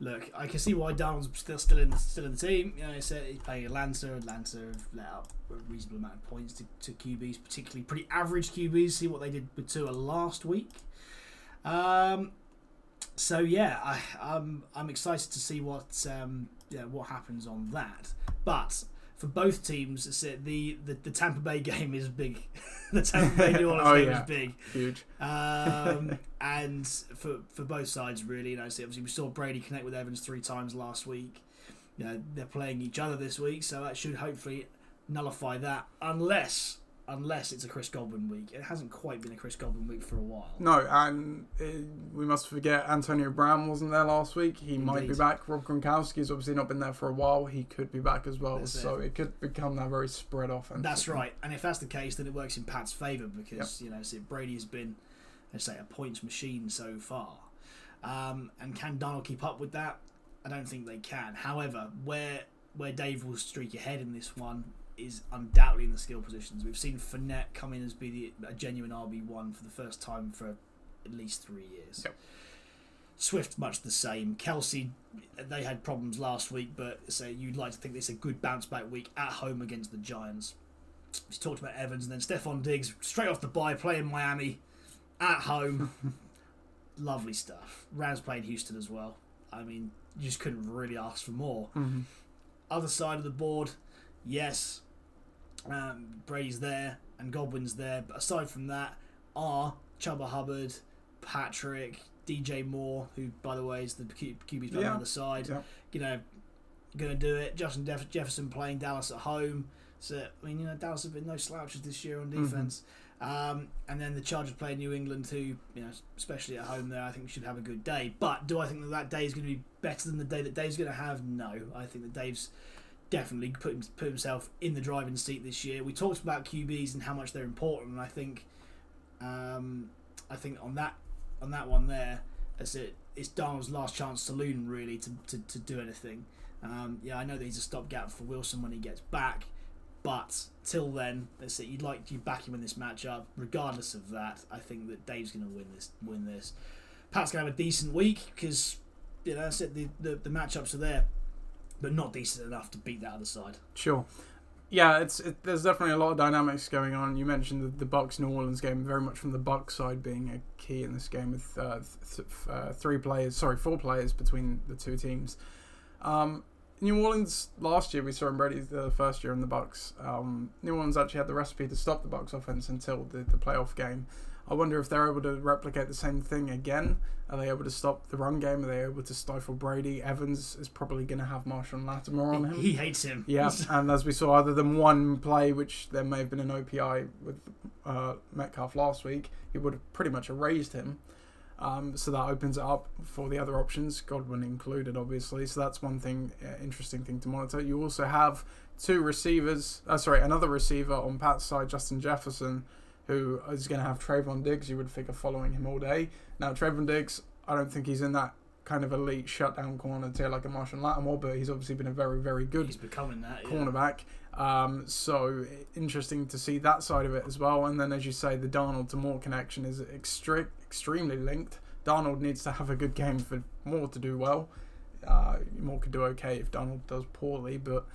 look, I can see why Darnold's still in the team. You know, he's playing Atlanta. Atlanta have let up a reasonable amount of points to QBs, particularly pretty average QBs. See what they did with Tua last week. So yeah, I'm excited to see what happens on that. But for both teams, it's the Tampa Bay game is big. The Tampa Bay New Orleans game is big, huge. And for both sides really, obviously we saw Brady connect with Evans 3 times last week. You know, they're playing each other this week, so that should hopefully nullify that, unless it's a Chris Godwin week. It hasn't quite been a Chris Godwin week for a while. No, and we must forget Antonio Brown wasn't there last week. He might be back. Rob Gronkowski's obviously not been there for a while. He could be back as well. It could become that very spread offense. That's right. And if that's the case, then it works in Pat's favour because so Brady has been let's say, a points machine so far. And can Darnold keep up with that? I don't think they can. However, where Dave will streak ahead in this one is undoubtedly in the skill positions. We've seen Fournette come in as be a genuine RB1 for the first time for at least 3 years. Yep. Swift, much the same. Kelsey, they had problems last week, but you'd like to think this is a good bounce back week at home against the Giants. We talked about Evans, and then Stephon Diggs, straight off the bye, playing Miami, at home. Lovely stuff. Rams playing Houston as well. I mean, you just couldn't really ask for more. Mm-hmm. Other side of the board, yes, Brady's there and Godwin's there, but aside from that are Chuba Hubbard, Patrick, DJ Moore, who, by the way, is the QB's on the other side. Yeah. Going to do it. Justin Jefferson playing Dallas at home. So, I mean, Dallas have been no slouches this year on defense. Mm-hmm. And then the Chargers play New England, who, especially at home there, I think should have a good day. But do I think that day is going to be better than the day that Dave's going to have? No. I think that Dave's definitely put himself in the driving seat this year. We talked about QBs and how much they're important, and I think on that one there, it's Darnold's last chance saloon really to do anything. I know that he's a stopgap for Wilson when he gets back, but till then, you'd like to back him in this matchup. Regardless of that, I think that Dave's going to win this. Pat's going to have a decent week because that's it. The matchups are there, but not decent enough to beat that other side. Sure. Yeah, there's definitely a lot of dynamics going on. You mentioned the Bucs New Orleans game, very much from the Bucs side being a key in this game with 4 players between the two teams. New Orleans last year we saw in Brady's the first year in the Bucs. New Orleans actually had the recipe to stop the Bucs offense until the playoff game. I wonder if they're able to replicate the same thing again. Are they able to stop the run game? Are they able to stifle Brady? Evans is probably going to have Marshawn Lattimore on him. He hates him. Yeah, and as we saw, other than one play, which there may have been an OPI with Metcalf last week, he would have pretty much erased him. So that opens it up for the other options, Godwin included, obviously. So that's one thing, interesting thing to monitor. You also have another receiver on Pat's side, Justin Jefferson, who is going to have Trayvon Diggs. You would figure following him all day. Now, Trayvon Diggs, I don't think he's in that kind of elite shutdown corner tier like a Marshawn Lattimore, but he's obviously been a very, very good cornerback. So interesting to see that side of it as well. And then, as you say, the Darnold to Moore connection is extremely linked. Darnold needs to have a good game for Moore to do well. Moore could do okay if Darnold does poorly, but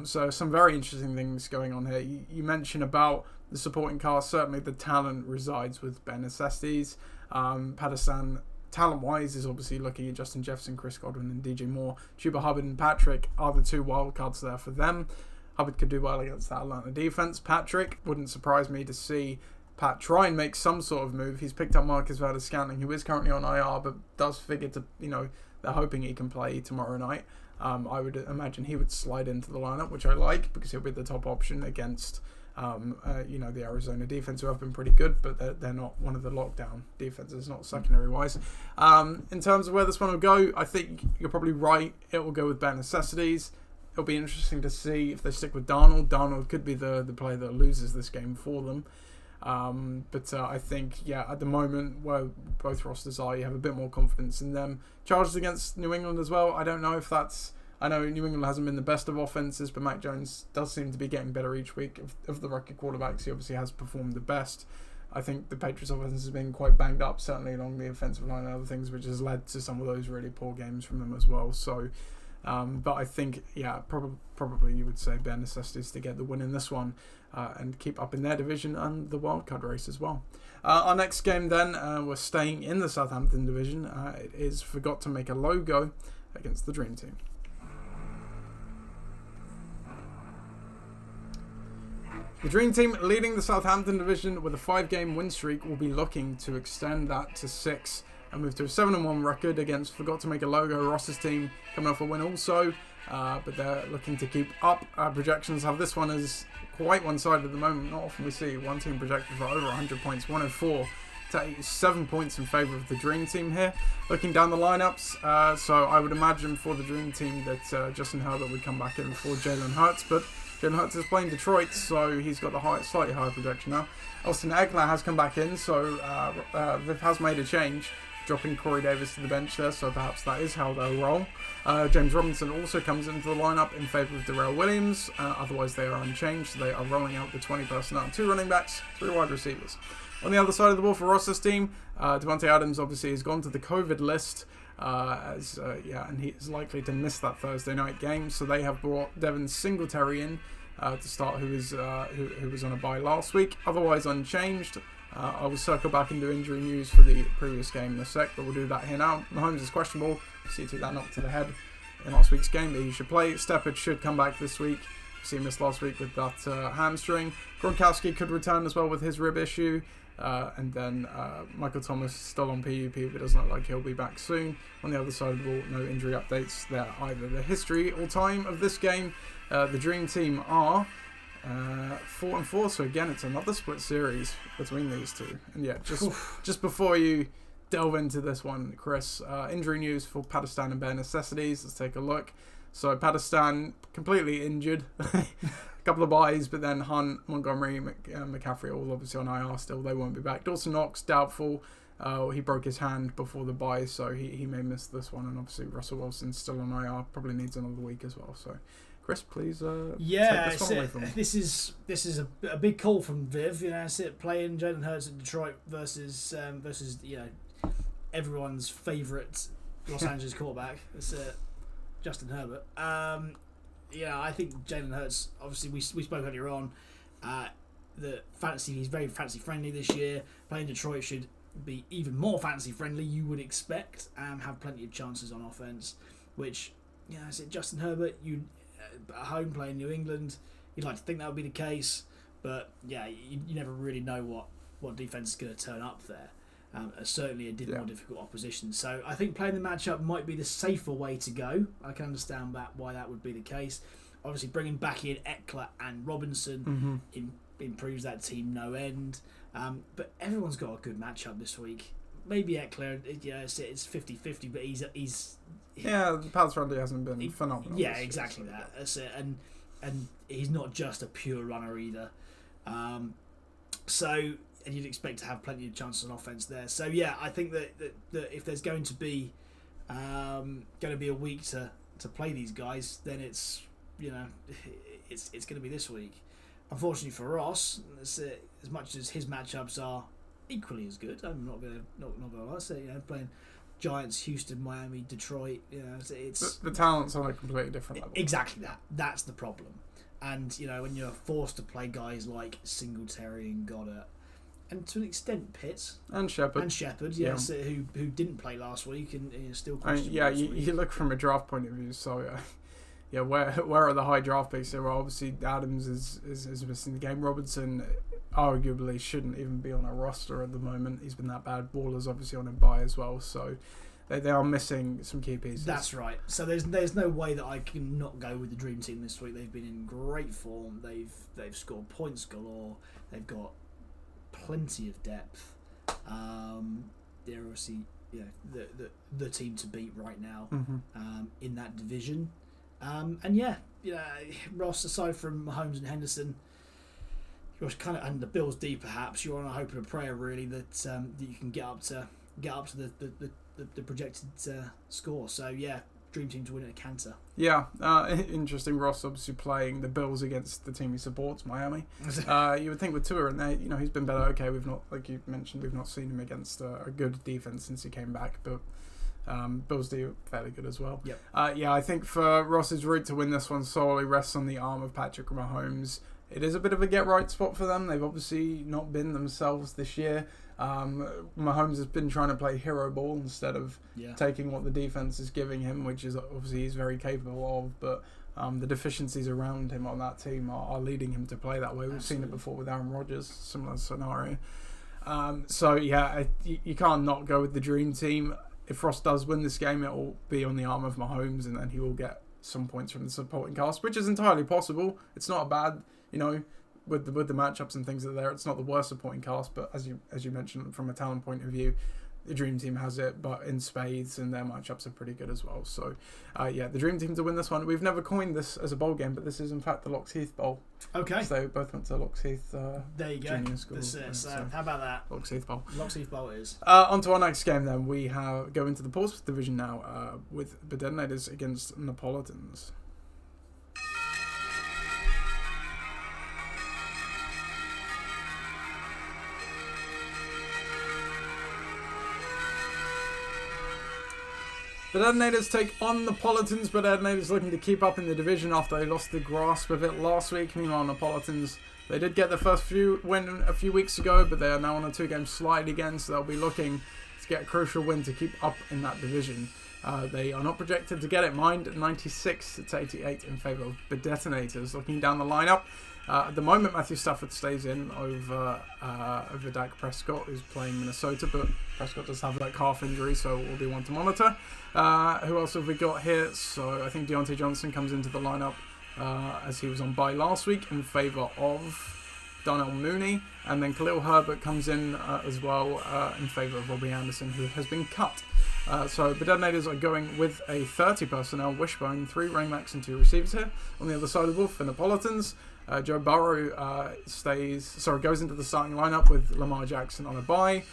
so some very interesting things going on here. You mentioned about the supporting cast. Certainly the talent resides with Ben Estes. Patterson, talent-wise, is obviously looking at Justin Jefferson, Chris Godwin and DJ Moore. Chuba Hubbard and Patrick are the two wildcards there for them. Hubbard could do well against that Atlanta defense. Patrick, wouldn't surprise me to see Pat try and make some sort of move. He's picked up Marcus Valdes-Scantling, who is currently on IR, but does figure to, they're hoping he can play tomorrow night. I would imagine he would slide into the lineup, which I like because he'll be the top option against, the Arizona defense, who have been pretty good, but they're not one of the lockdown defenses, not secondary-wise. In terms of where this one will go, I think you're probably right. It will go with bare necessities. It'll be interesting to see if they stick with Darnold. Darnold could be the player that loses this game for them. But I think, at the moment, where both rosters are, you have a bit more confidence in them. Chargers against New England as well. I don't know if that's... I know New England hasn't been the best of offenses, but Mac Jones does seem to be getting better each week. Of the rookie quarterbacks, he obviously has performed the best. I think the Patriots offense has been quite banged up, certainly along the offensive line and other things, which has led to some of those really poor games from them as well. So... but I think, probably you would say bare necessities to get the win in this one and keep up in their division and the wildcard race as well. Our next game then, we're staying in the Southampton division. It is Forgot to Make a Logo against the Dream Team. The Dream Team, leading the Southampton division with a 5-game win streak, will be looking to extend that to 6 and move to a 7-1 record against Forgot to Make a Logo. Ross's team coming off a win also, but they're looking to keep up. Projections have this one as quite one-sided at the moment. Not often we see one team projected for over 100 points, 104 to 7 points in favour of the Dream Team here. Looking down the lineups, so I would imagine for the Dream Team that Justin Herbert would come back in for Jalen Hurts, but Jalen Hurts is playing Detroit, so he's got the slightly higher projection now. Austin Eckler has come back in, so Viv has made a change, dropping Corey Davis to the bench there, so perhaps that is how they'll roll. James Robinson also comes into the lineup in favour of Darrell Williams. Otherwise, they are unchanged, so they are rolling out the 20 personnel. 2 running backs, 3 wide receivers. On the other side of the ball for Ross's team, Devontae Adams obviously has gone to the COVID list, and he is likely to miss that Thursday night game. So they have brought Devin Singletary in to start, who was on a bye last week. Otherwise unchanged. I will circle back into injury news for the previous game in a sec, but we'll do that here now. Mahomes is questionable. See, took that knock to the head in last week's game, but he should play. Steppard should come back this week. See, missed last week with that hamstring. Gronkowski could return as well with his rib issue. And then Michael Thomas still on PUP, but doesn't look like he'll be back soon. On the other side of the ball, no injury updates there either. The history all time of this game, the Dream Team are 4-4. So again, it's another split series between these two. And yeah, just before you delve into this one, Chris, injury news for Pakistan and bare necessities. Let's take a look. So Pakistan completely injured. Couple of buys, but then Hunt, Montgomery, McCaffrey all obviously on IR still. They won't be back. Dawson Knox, doubtful. He broke his hand before the buy, so he may miss this one. And obviously Russell Wilson's still on IR. Probably needs another week as well. So, Chris, please take this one away from me. This is a big call from Viv. Playing Jalen Hurts at Detroit versus everyone's favourite Los Angeles quarterback. It's Justin Herbert. I think Jalen Hurts, obviously we spoke earlier on, he's very fantasy friendly this year. Playing Detroit should be even more fantasy friendly, you would expect, and have plenty of chances on offense, which, Justin Herbert, you at home playing New England, you'd like to think that would be the case, but you never really know what defense is going to turn up there. Certainly a more difficult opposition. So I think playing the matchup might be the safer way to go. I can understand why that would be the case. Obviously, bringing back in Eckler and Robinson improves that team no end. But everyone's got a good matchup this week. Maybe Eckler, it's 50-50, but he's the pass friendly hasn't been phenomenal. Yeah, exactly that. That's it. And he's not just a pure runner either. And you'd expect to have plenty of chances on offense there. So I think that if there's going to be a week to play these guys, then it's going to be this week. Unfortunately for Ross, as much as his matchups are equally as good, I'm not going to lie. So playing Giants, Houston, Miami, Detroit, it's the talent's on a completely different level. Exactly that. That's the problem. And when you're forced to play guys like Singletary and Goddard, and to an extent Pitts and Shepherd, yes, who didn't play last week and still. You look from a draft point of view. So where are the high draft picks? So obviously Adams is missing the game. Robinson arguably shouldn't even be on a roster at the moment. He's been that bad. Waller's obviously on a bye as well. So they are missing some key pieces. That's right. So there's no way that I can not go with the Dream Team this week. They've been in great form. They've scored points galore. They've got plenty of depth. They're obviously the team to beat right now in that division. Ross, aside from Mahomes and Henderson, you're kind of, and the Bills D perhaps, you're on a hope and a prayer really that you can get up to the projected score. So Dream Team to win at a canter. Interesting. Ross obviously playing the Bills against the team he supports, Miami. You would think with Tua in there, he's been better. Okay, we've not, like you mentioned, we've not seen him against a good defense since he came back, but Bills do fairly good as well. Yep. I think for Ross's route to win this one solely rests on the arm of Patrick Mahomes. It is a bit of a get-right spot for them. They've obviously not been themselves this year. Mahomes has been trying to play hero ball instead of taking what the defense is giving him, which is obviously he's very capable of, but the deficiencies around him on that team are leading him to play that way. We've seen it before with Aaron Rodgers, similar scenario. You can't not go with the Dream Team. If Ross does win this game, it will be on the arm of Mahomes, and then he will get some points from the supporting cast, which is entirely possible. It's not a bad, with the matchups and things that are there, it's not the worst supporting cast, but as you mentioned, from a talent point of view, the Dream Team has it, but in spades, and their matchups are pretty good as well. So, yeah, the Dream Team to win this one. We've never coined this as a bowl game, but this is in fact the Lox Heath Bowl. Okay. So they both went to Lox Heath there you go. Junior School. That's it. So how about that? Lox Heath Bowl. Lox Heath Bowl it is. On to our next game then. We go into the Portsmouth division now with the Detonators against Neapolitans. The Detonators take on Neapolitans, but Detonators looking to keep up in the division after they lost the grasp of it last week. Meanwhile, Neapolitans, they did get the first win a few weeks ago, but they are now on a 2-game slide again, so they'll be looking to get a crucial win to keep up in that division. They are not projected to get it, mind, 96-88 in favour of the Detonators. Looking down the lineup, at the moment Matthew Stafford stays in over Dak Prescott, who's playing Minnesota, but Prescott does have that calf injury, so it will be one to monitor. Who else have we got here? So I think Deontay Johnson comes into the lineup as he was on bye last week in favour of Darnell Mooney, and then Khalil Herbert comes in as well in favour of Robbie Anderson, who has been cut. So the Detonators are going with a 30 personnel wishbone, 3 running backs and 2 receivers here. On the other side of the ball for Neapolitans, Joe Burrow goes into the starting lineup with Lamar Jackson on a bye.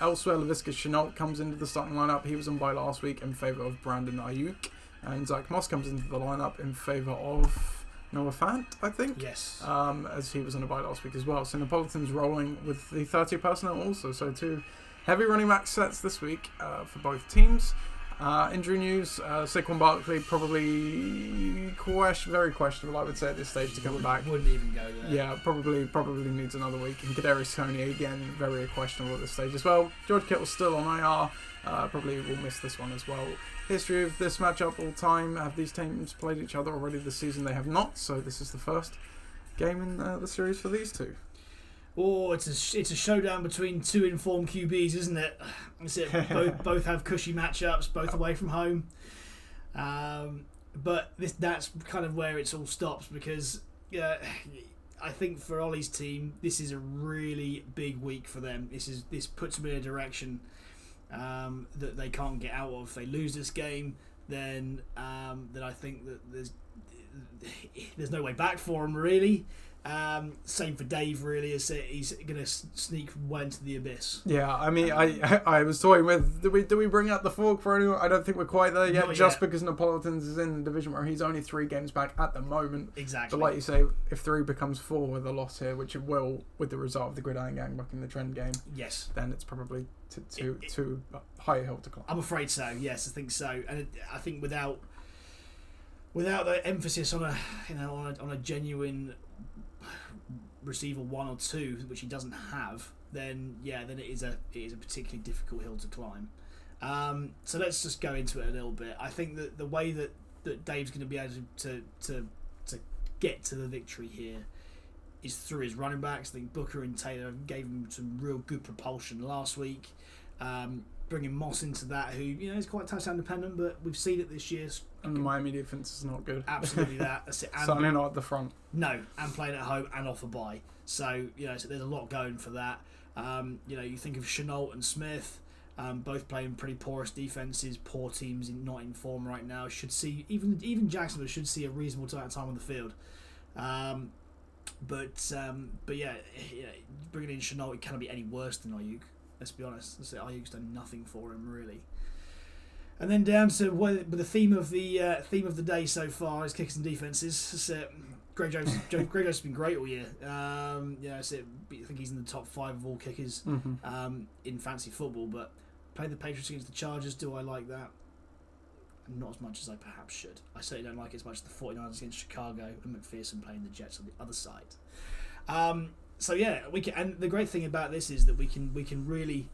Elsewhere, Laviska Shenault comes into the starting lineup. He was on bye last week in favour of Brandon Ayuk. And Zach Moss comes into the lineup in favour of Noah Fant, I think. Yes. As he was on a bye last week as well. So Neapolitans rolling with the 30 personnel also. So 2 heavy running back sets this week for both teams. Injury news, Saquon Barkley probably very questionable, I would say, at this stage to come back. Wouldn't even go there. Yeah, probably needs another week. And Kadarius Toney, again, very questionable at this stage as well. George Kittle's still on IR, probably will miss this one as well. History of this matchup all time, have these teams played each other already this season? They have not, so this is the first game in the series for these two. Oh, it's a showdown between 2 informed QBs, isn't it? That's it. Both have cushy matchups, both away from home. But that's kind of where it all stops, because I think for Ollie's team, this is a really big week for them. This puts them in a direction that they can't get out of. If they lose this game, then I think that there's no way back for them, really. Same for Dave, really. He's going to sneak well into the abyss. Yeah, I mean, I was toying with, do we bring out the fork for anyone? I don't think we're quite there yet, just because Neapolitans is in the division where he's only 3 games back at the moment. Exactly. But like you say, if 3 becomes 4 with a loss here, which it will with the result of the Gridiron Gang back in the trend game, yes, then it's probably too high a hill to climb. I'm afraid so. Yes, I think so. And I think without the emphasis on a genuine receiver 1 or 2, which he doesn't have, then it is a particularly difficult hill to climb. So let's just go into it a little bit. I think that the way that Dave's going to be able to get to the victory here is through his running backs. I think Booker and Taylor gave him some real good propulsion last week. Bringing Moss into that, who is quite touchdown dependent, but we've seen it this year. And the Miami defense is not good. Absolutely that. That's it. And certainly not at the front. No, and playing at home and off a bye. So so there's a lot going for that. You think of Shenault and Smith, both playing pretty porous defenses, poor teams not in form right now. Should see even Jacksonville should see a reasonable amount of time on the field. But bringing in Shenault, it cannot be any worse than Ayuk. Let's be honest. Ayuk's done nothing for him really. And then down to the theme of the day so far is kickers and defenses. Greg Jones has been great all year. I think he's in the top 5 of all kickers in fantasy football. But play the Patriots against the Chargers. Do I like that? Not as much as I perhaps should. I certainly don't like it as much as the 49ers against Chicago and McPherson playing the Jets on the other side. We can, and the great thing about this is that we can really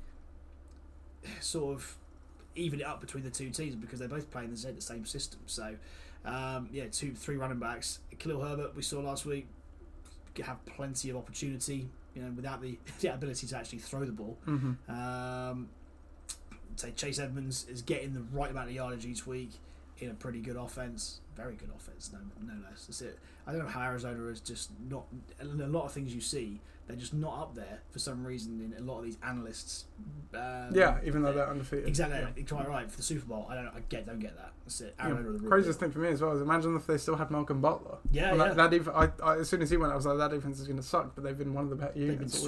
sort of even it up between the 2 teams because they're both playing the same system. So 3 running backs. Khalil Herbert we saw last week have plenty of opportunity, without the ability to actually throw the ball. Say Chase Edmonds is getting the right amount of yardage each week in a pretty good offense, very good offense, no less. That's it. I don't know how Arizona is just not. A lot of things you see, they're just not up there for some reason in a lot of these analysts. Even though they're undefeated. Exactly, quite right for the Super Bowl. I don't get that. That's it. Craziest thing for me as well is imagine if they still had Malcolm Butler. As soon as he went, I was like, that defense is going to suck. But they've been one of the better units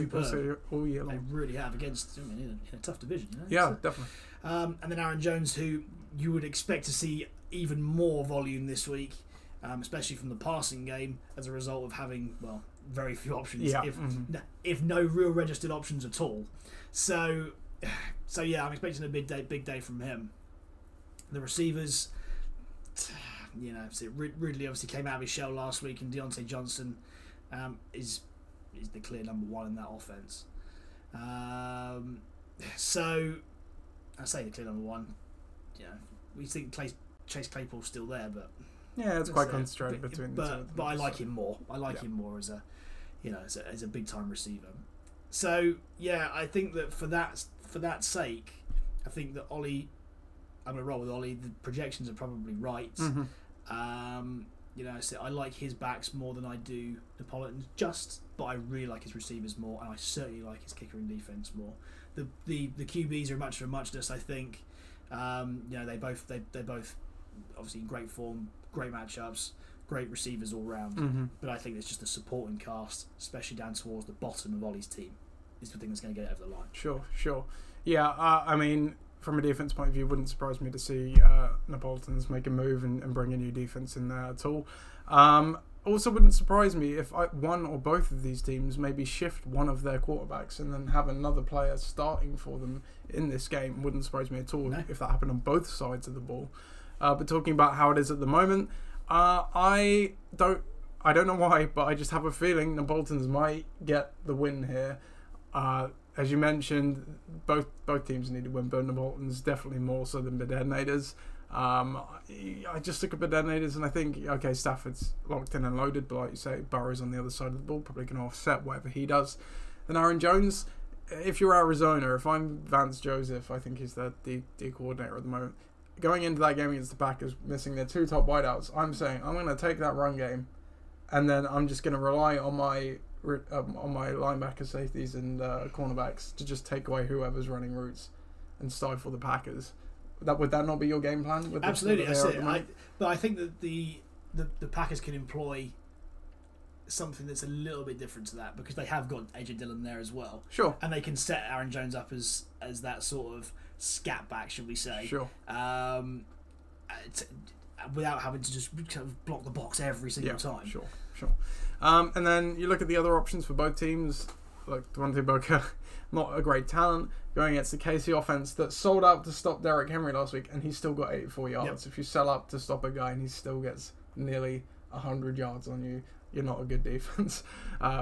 all year long. They really have against in a tough division. Definitely. And then Aaron Jones, who you would expect to see even more volume this week, especially from the passing game, as a result of having very few options, if no real registered options at all. So yeah, I'm expecting a big day from him. The receivers, Ridley obviously came out of his shell last week, and Deontay Johnson is the clear number one in that offense. So I say the clear number one. We think Chase Claypool's still there, but it's quite concentrated between the two. But I like him more. I like him more as a as a big time receiver. So yeah, I think that for that sake, I think that Ollie. I'm going to roll with Ollie. The projections are probably right. Mm-hmm. So I like his backs more than I do Napolitan's, but I really like his receivers more, and I certainly like his kicker and defense more. The QBs are a much for muchness, I think. They're both obviously in great form, great matchups, great receivers all round. Mm-hmm. But I think it's just the supporting cast, especially down towards the bottom of Ollie's team, is the thing that's going to get it over the line. Sure. Yeah, I mean, from a defense point of view, it wouldn't surprise me to see Napolitans make a move and bring a new defense in there at all. Also wouldn't surprise me if one or both of these teams maybe shift one of their quarterbacks and then have another player starting for them in this game. Wouldn't surprise me at all if that happened on both sides of the ball. But talking about how it is at the moment, I don't know why, but I just have a feeling Napolitans might get the win here. As you mentioned, both teams need to win, but Napolitans definitely more so than the Detonators. I just look at the Detonators and I think, okay, Stafford's locked in and loaded, but like you say, Burrow's on the other side of the ball, probably going to offset whatever he does. Then Aaron Jones, if you're Arizona, if I'm Vance Joseph, I think he's the D coordinator at the moment, going into that game against the Packers, missing their two top wideouts, I'm saying I'm going to take that run game and then I'm just going to rely on my linebacker, safeties and cornerbacks to just take away whoever's running routes and stifle the Packers. Would that not be your game plan? Absolutely, that's it. But I think that the Packers can employ something that's a little bit different to that because they have got AJ Dillon there as well. Sure. And they can set Aaron Jones up as that sort of scat back, should we say? Sure. Without having to just kind of block the box every single time. Sure. And then you look at the other options for both teams, like Devontae Booker, not a great talent, going against the KC offense that sold out to stop Derrick Henry last week, and he still got 84 yards. Yep. If you sell up to stop a guy and he still gets nearly 100 yards on you, you're not a good defense,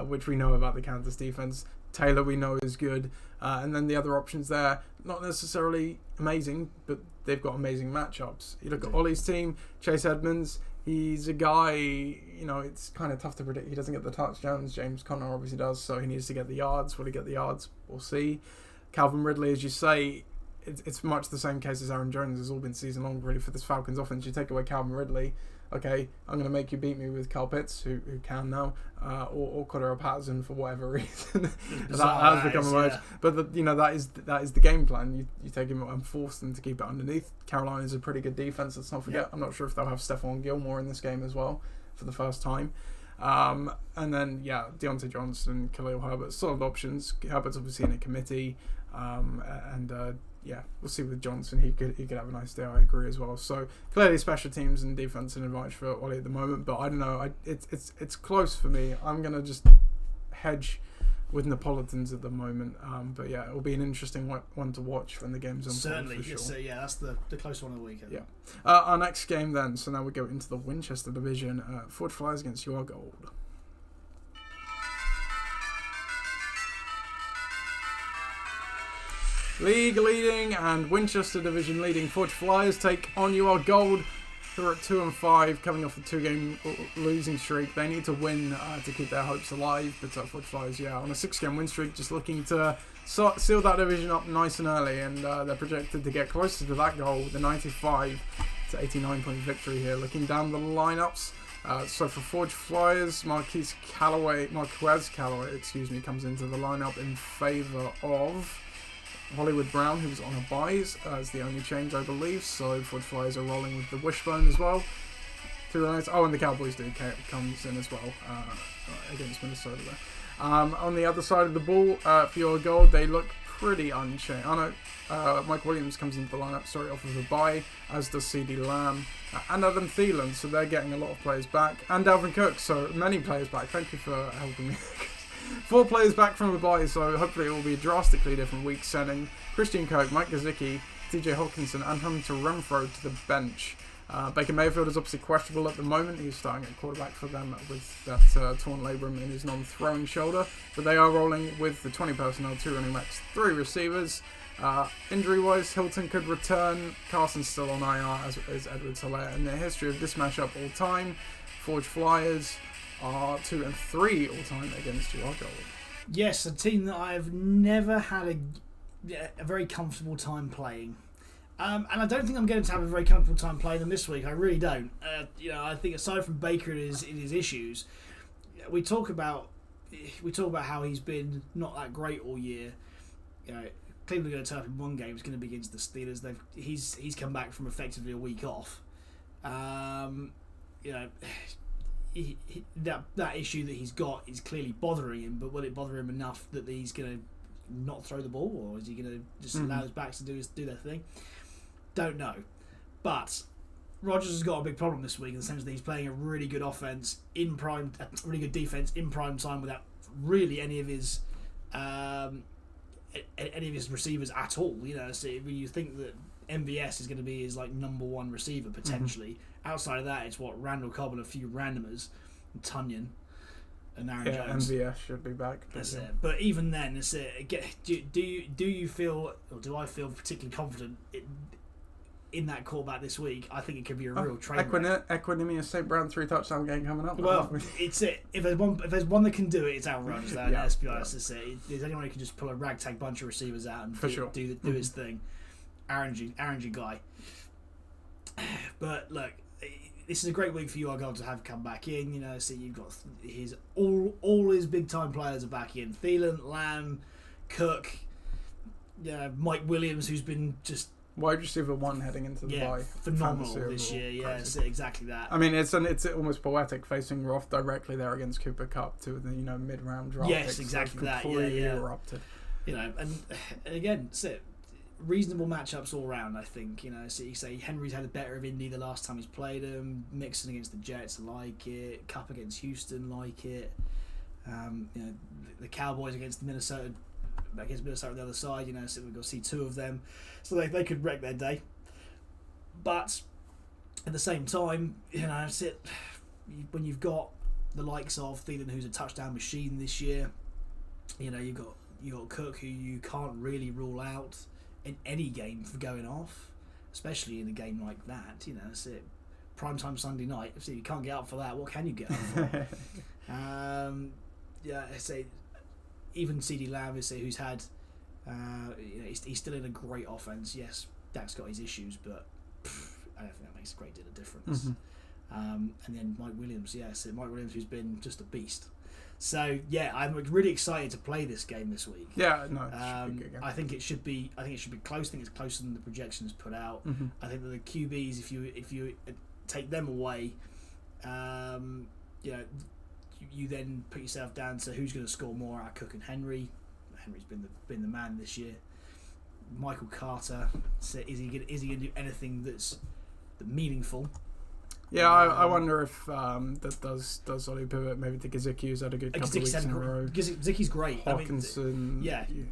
which we know about the Kansas defense. Taylor we know is good, and then the other options there, not necessarily amazing, but they've got amazing matchups. You look at Ollie's team, Chase Edmonds, he's a guy, it's kind of tough to predict. He doesn't get the touchdowns. James Conner obviously does, so he needs to get the yards. Will he get the yards? We'll see. Calvin Ridley, as you say, it's much the same case as Aaron Jones. Has all been season long, really, for this Falcons offense. You take away Calvin Ridley, okay, I'm going to make you beat me with Kyle Pitts, who can now, or Cordero Patterson for whatever reason. that has become a merge. But that is the game plan. You take him and force them to keep it underneath. Carolina's a pretty good defense. Let's not forget. Yeah. I'm not sure if they'll have Stephon Gilmore in this game as well for the first time. And then Deontay Johnson, Khalil Herbert, solid options. Herbert's obviously in a committee, we'll see with Johnson. He could have a nice day. I agree as well. So clearly, special teams and defense an advantage for Ollie at the moment. But I don't know. It's close for me. I'm gonna just hedge with Napolitans at the moment. But yeah, it will be an interesting one to watch when the game's on. Certainly, for sure. That's the close one of the weekend. Yeah. Our next game then. So now we go into the Winchester division. Ford Flyers against Your Gold. League leading and Winchester division leading Forge Flyers take on UR Gold, who are at 2-5, coming off a 2-game losing streak. They need to win to keep their hopes alive. But Forge Flyers, on a 6-game win streak, just looking to seal that division up nice and early, and they're projected to get closer to that goal with a 95 to 89 point victory here. Looking down the lineups So for Forge Flyers, Marquez Callaway, comes into the lineup in favour of Hollywood Brown, who's on a bye, as the only change, I believe. So Forge Flyers are rolling with the Wishbone as well. And the Cowboys comes in as well against Minnesota there. On the other side of the ball, for your Gold, they look pretty unchanged. Mike Williams comes into the lineup, off of a bye, as does CD Lamb and Adam Thielen, so they're getting a lot of players back. And Dalvin Cook, so many players back. Thank you for helping me. 4 players back from a bye, so hopefully it will be a drastically different week, sending Christian Kirk, Mike Gesicki, TJ Hawkinson and Hunter Renfrow to the bench. Baker Mayfield is obviously questionable at the moment. He's starting at quarterback for them with that torn labrum in his non-throwing shoulder. But they are rolling with the 20 personnel, 2 running backs, 3 receivers. Injury-wise, Hilton could return. Carson's still on IR, as is Edwards-Helaire. In the history of this matchup all-time, Forge Flyers are 2-3 all-time against UR Gold. Yes, a team that I've never had a very comfortable time playing. And I don't think I'm going to have a very comfortable time playing them this week. I really don't. I think aside from Baker and his issues, we talk about how he's been not that great all year. Cleveland are going to turn up in one game. It's going to be against the Steelers. He's come back from effectively a week off. That issue that he's got is clearly bothering him. But will it bother him enough that he's going to not throw the ball, or is he going to just allow his backs to do their thing? Don't know. But Rodgers has got a big problem this week in the sense that he's playing a really good defense in prime time without really any of his receivers at all. So you think that MVS is going to be his number one receiver potentially. Outside of that, it's Randall Cobb and a few randomers, and Tunyon and Aaron Jones. MVS should be back. That's it. But even then, it's do you feel, or do I feel particularly confident in that quarterback this week? I think it could be a real train wreck. Equinemius St. Brown 3-touchdown game coming up. Well, it's it. If there's one that can do it, it's Aaron Rodgers. Let's be honest. It's it. If there's anyone who can just pull a ragtag bunch of receivers out and do his thing, Aaron G guy. But look, this is a great week for UR Gold to have come back in. So you've got all his big time players are back in. Thielen, Lamb, Cook, Mike Williams, who's been just wide receiver 1 heading into the bye. Phenomenal this year. Yeah, it's exactly that. I mean, it's almost poetic facing Roth directly there against Cooper Kupp to the mid-round draft. Yes, exactly that. Completely erupted. And again, reasonable matchups all round. I think So you say Henry's had a better of Indy the last time he's played him. Mixon against the Jets, like it. Kupp against Houston, like it. The Cowboys against Minnesota on the other side, so we've got to see 2 of them, so they could wreck their day. But at the same time, when you've got the likes of Thielen, who's a touchdown machine this year, you've got Cook, who you can't really rule out in any game for going off, especially in a game like that. It's it. Primetime Sunday night. If you can't get up for that, what can you get up for? I say. Even CD Lamb, who's had, he's still in a great offense. Yes, Dak's got his issues, but I don't think that makes a great deal of difference. And then Mike Williams, Mike Williams, who's been just a beast. So I'm really excited to play this game this week. Yeah, no, it should be a good game. I think it should be close. I think it's closer than the projections put out. I think that the QBs, if you take them away, you then put yourself down to who's going to score more out of Cook and Henry. Henry's been the man this year. Michael Carter, is he going to do anything that's meaningful? Yeah, I wonder if that does Ollie pivot maybe to Gesicki, who's had a good couple of weeks in a row. Gesicki's great. Hawkinson.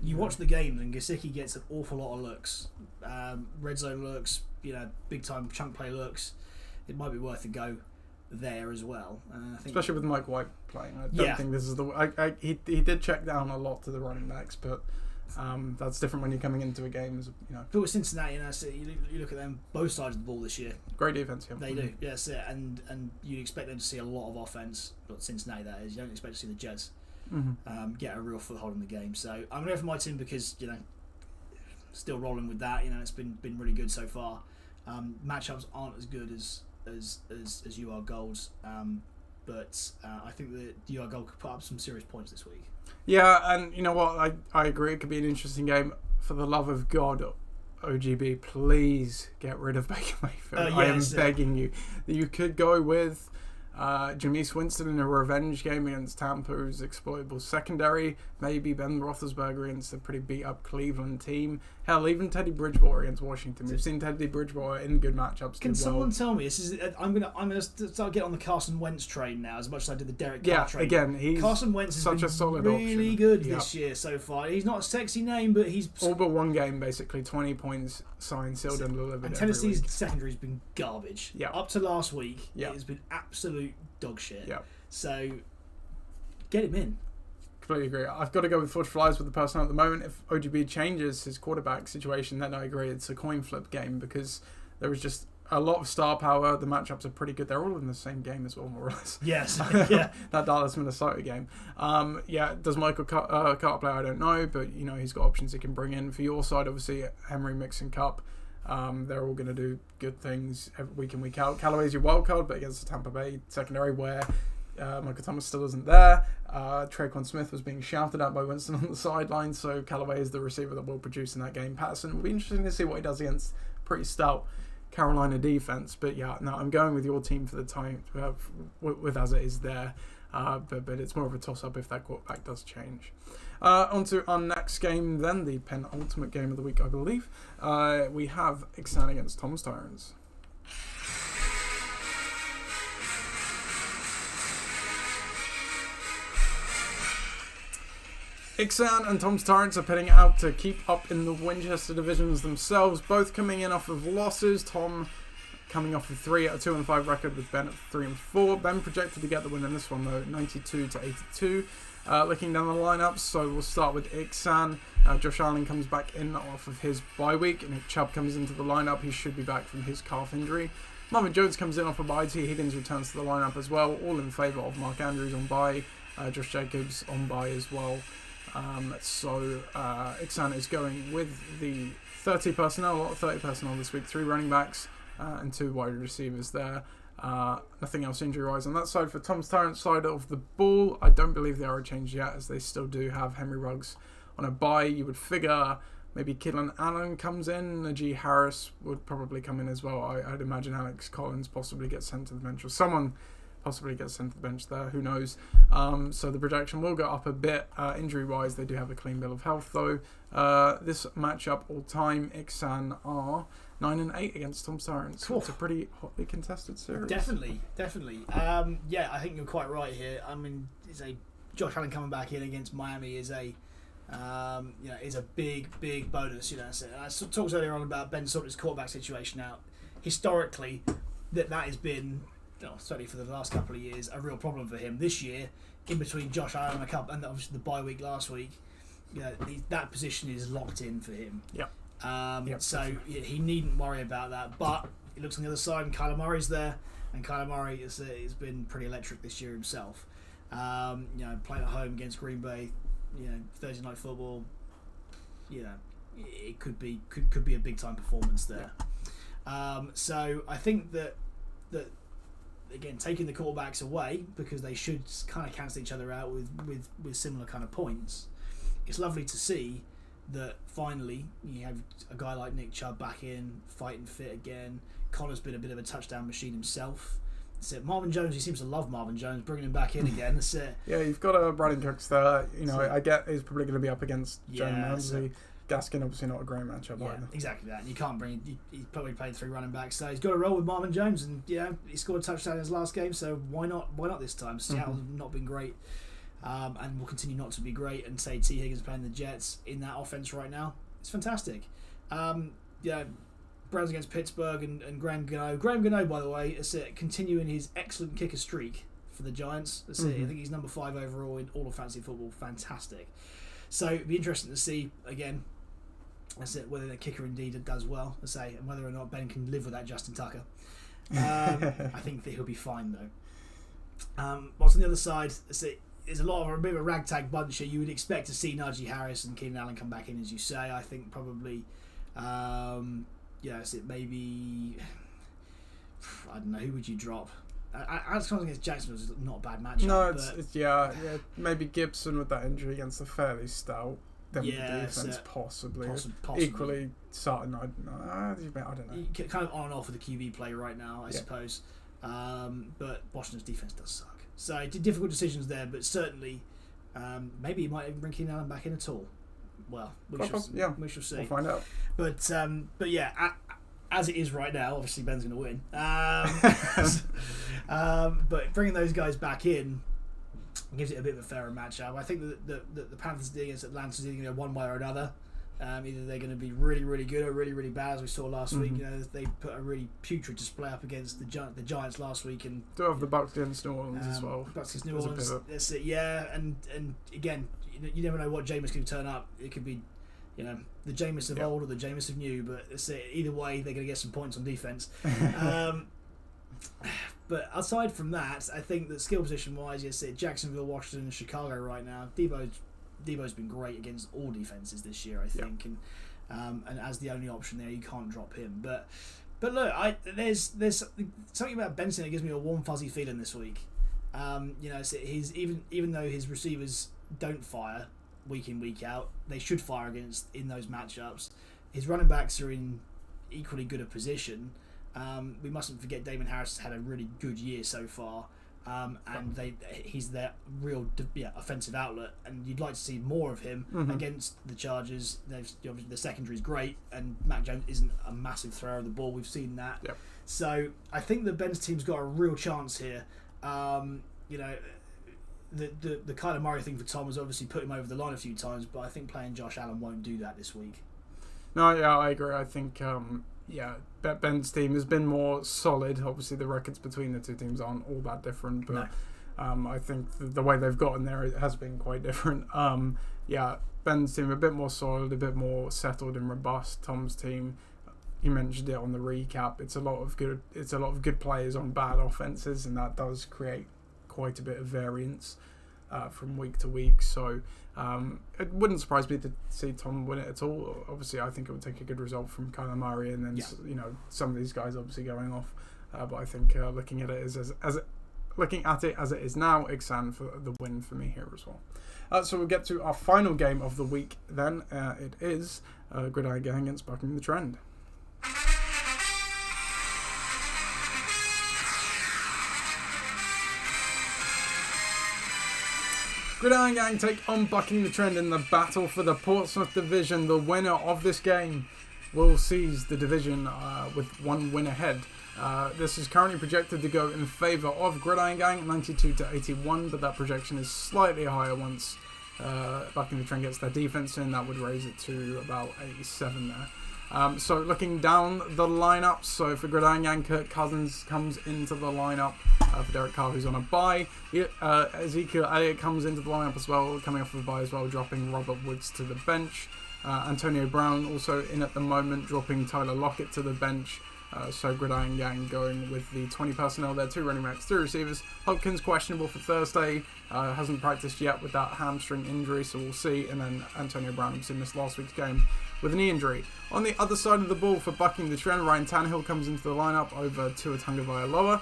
You watch the game and Gesicki gets an awful lot of looks, red zone looks, big time chunk play looks. It might be worth a go there as well. I think especially with Mike White playing. I don't think this is the... He did check down a lot to the running backs, but that's different when you're coming into a game. But with Cincinnati, so you look at them, both sides of the ball this year. Great defense, yeah. They do, yes, and you'd expect them to see a lot of offense, but Cincinnati, that is. You don't expect to see the Jets get a real foothold in the game. So I'm going to go for my team because, still rolling with that. It's been really good so far. Matchups aren't as good as as UR Gold. But I think that UR Gold could put up some serious points this week. Yeah, and you know what? I agree. It could be an interesting game. For the love of God, OGB, please get rid of Baker Mayfield. I am begging you. You could go with Jameis Winston in a revenge game against Tampa, who's exploitable secondary. Maybe Ben Roethlisberger against a pretty beat-up Cleveland team. Hell, even Teddy Bridgewater against Washington. We've seen Teddy Bridgewater in good matchups. Can someone tell me? This is I'm gonna start getting on the Carson Wentz train now, as much as I did the Derek Carr train. Again, he's Carson Wentz has such been a solid really option. good this year so far. He's not a sexy name, but he's all but one game, basically 20 points signed, sealed, and delivered. And Tennessee's secondary's been garbage. Yeah. Up to last week, it has been absolute dog shit. Yeah. So get him in. Completely agree. I've got to go with 40 flies with the personnel at the moment. If OGB changes his quarterback situation, then I agree it's a coin flip game because there is just a lot of star power. The matchups are pretty good. They're all in the same game as well, more or less. Yes. Yeah. That Dallas Minnesota game. Does Michael Carter play? I don't know, but you know he's got options he can bring in. For your side, obviously Henry, Mix, and Cup. They're all going to do good things every week in, week out. Callaway's your wild card, but against the Tampa Bay secondary where Michael Thomas still isn't there. Traquan Smith was being shouted at by Winston on the sideline, so Callaway is the receiver that will produce in that game. Patterson will be interesting to see what he does against pretty stout Carolina defense. But I'm going with your team for the time with as it is there. But it's more of a toss-up if that quarterback does change. On to our next game then, the penultimate game of the week, I believe. We have Ixan against Tom's Tyrants. Ixan and Tom's Tyrants are pitting out to keep up in the Winchester divisions themselves, both coming in off of losses. Tom coming off of 3 at a 2-5 record with Ben at 3-4. Ben projected to get the win in this one though, 92-82. Looking down the lineups, so we'll start with Ixan. Josh Allen comes back in off of his bye week, and if Chubb comes into the lineup, he should be back from his calf injury. Marvin Jones comes in off a bye. T. Higgins returns to the lineup as well, all in favour of Mark Andrews on bye. Josh Jacobs on bye as well. Ixan is going with the 30 personnel this week, 3 running backs and 2 wide receivers there. Nothing else injury-wise on that side. For Tom's Tyrants side of the ball, I don't believe they are changed yet, as they still do have Henry Ruggs on a bye. You would figure maybe Kidlan Allen comes in, Najee Harris would probably come in as well. I'd imagine Alex Collins possibly gets sent to the bench, or someone possibly gets sent to the bench there, who knows. So the projection will go up a bit. Injury-wise, they do have a clean bill of health though. This matchup all-time, Ixan are 9-8 against Tom's Tyrants. So it's a pretty hotly contested series. Definitely. I think you're quite right here. I mean, Josh Allen coming back in against Miami is a big bonus. I talked earlier on about Ben Salter's quarterback situation. Now, historically, that has been, certainly for the last couple of years, a real problem for him. This year, in between Josh Allen and obviously the bye week last week, that position is locked in for him. Yep. So he needn't worry about that. But he looks on the other side, and Kyler Murray's there, and Kyler Murray has been pretty electric this year himself. Playing at home against Green Bay, Thursday night football, it could be a big time performance there. So I think that again, taking the quarterbacks away, because they should kind of cancel each other out with similar kind of points. It's lovely to see that finally you have a guy like Nick Chubb back in, fighting fit again. Connor's been a bit of a touchdown machine himself. That's it. Marvin Jones, he seems to love Marvin Jones, bringing him back in again. That's it. Yeah, you've got a Brandon Cooks there. I get he's probably going to be up against Joe Ramsey. Gaskin, obviously not a great matchup either. Exactly that. And you can't he's probably played 3 running backs, so he's got to roll with Marvin Jones, and he scored a touchdown in his last game, so why not this time? Seattle's not been great. And will continue not to be great, and say T. Higgins playing the Jets in that offense right now. It's fantastic. Browns against Pittsburgh and Graham Gano. Graham Gano, by the way, is continuing his excellent kicker streak for the Giants. That's it. I think he's number 5 overall in all of fantasy football. Fantastic. So it'd be interesting to see again. That's it. Whether the kicker indeed does well, and whether or not Ben can live with that Justin Tucker. I think that he'll be fine though. Whilst on the other side, there's a bit of a ragtag bunch here. You would expect to see Najee Harris and Keenan Allen come back in, as you say. I think probably, maybe I don't know, who would you drop? Alex Collins against Jacksonville is not a bad matchup. No, but yeah. Maybe Gibson with that injury against a fairly stout. Then with the defense, so possibly. possibly. Equally, Sutton, I don't know. Kind of on and off with the QB play right now, I suppose. But Washington's defense does suck. So difficult decisions there, but certainly maybe he might even bring Keenan Allen back in at all. Well, we shall see. We'll find out. But yeah, as it is right now, obviously Ben's going to win. But bringing those guys back in gives it a bit of a fairer matchup. I think that the Panthers against Atlanta is either going to go one way or another. Either they're going to be really, really good or really, really bad, as we saw last week. You know, they put a really putrid display up against the Giants last week, and do have the Bucks against New Orleans as well. Bucks against New Orleans. That's it. Yeah, and again, you never know what Jameis can turn up. It could be, you know, the Jameis of old or the Jameis of new, but it's either way they're going to get some points on defense. But aside from that, I think that skill position wise, yes, Jacksonville, Washington, and Chicago right now. Debo's been great against all defenses this year, I think, and as the only option there, you can't drop him. But look, there's something about Benson that gives me a warm fuzzy feeling this week. You know, he's even though his receivers don't fire week in week out, they should fire in those matchups. His running backs are in equally good a position. We mustn't forget Damon Harris has had a really good year so far. And he's their real offensive outlet, and you'd like to see more of him against the Chargers. Obviously the secondary is great, and Mac Jones isn't a massive thrower of the ball. We've seen that. Yep. So I think the Ben's team's got a real chance here. You know, the Kyler Murray thing for Tom has obviously put him over the line a few times, but I think playing Josh Allen won't do that this week. No, yeah, I agree. I think Ben's team has been more solid. Obviously, the records between the two teams aren't all that different, but I think the way they've gotten there it has been quite different. Ben's team a bit more solid, a bit more settled and robust. Tom's team, you mentioned it on the recap. It's a lot of good players on bad offenses, and that does create quite a bit of variance from week to week. So it wouldn't surprise me to see Tom win it at all. Obviously, I think it would take a good result from Kyler Murray, and then some of these guys obviously going off. But I think looking at it as it is now, Ixan for the win for me here as well. So we'll get to our final game of the week. Then it is Gridiron Gang against Bucking the Trend. Gridiron Gang take on Bucking the Trend in the battle for the Portsmouth division. The winner of this game will seize the division with one win ahead. This is currently projected to go in favour of Gridiron Gang, 92-81, but that projection is slightly higher once Bucking the Trend gets their defence in. That would raise it to about 87 there. So looking down the lineup, so for Gridiron Gang, Kirk Cousins comes into the lineup for Derek Carr, who's on a bye. Ezekiel Elliott comes into the lineup as well, coming off of a bye as well, dropping Robert Woods to the bench. Antonio Brown also in at the moment, dropping Tyler Lockett to the bench. So Gridiron Gang going with the 20 personnel there, 2 running backs, 2 receivers. Hopkins questionable for Thursday, hasn't practiced yet with that hamstring injury, so we'll see. And then Antonio Brown obviously missed last week's game with a knee injury. On the other side of the ball for Bucking the Trend, Ryan Tannehill comes into the lineup over Tua Tagovailoa.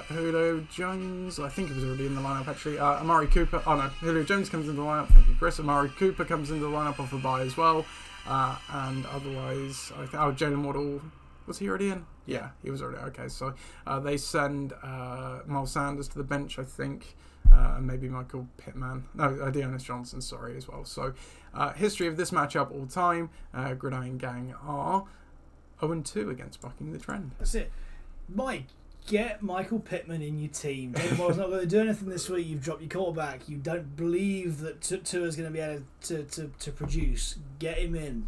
Julio Jones, I think he was already in the lineup actually. Amari Cooper, Julio Jones comes into the lineup, thank you Chris. Amari Cooper comes into the lineup off a bye as well. And otherwise, I think, Jalen Waddle, was he already in? Yeah, he was already. Okay, so they send Miles Sanders to the bench, I think, and maybe Michael Pittman. No, Deonis Johnson, sorry, as well. So history of this matchup all time, Gridiron Gang are 0-2 against Bucking the Trend. That's it. Mike, get Michael Pittman in your team. David Moyle's not going to do anything this week. You've dropped your quarterback. You don't believe that Tua's going to be able to produce. Get him in.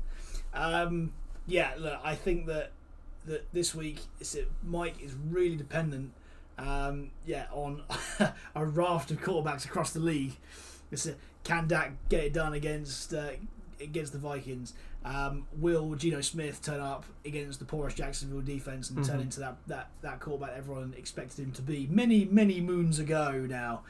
Look, I think that this week Mike is really dependent on a raft of quarterbacks across the league. Can Dak get it done against the Vikings? Will Geno Smith turn up against the porous Jacksonville defense and turn into that quarterback everyone expected him to be many moons ago now?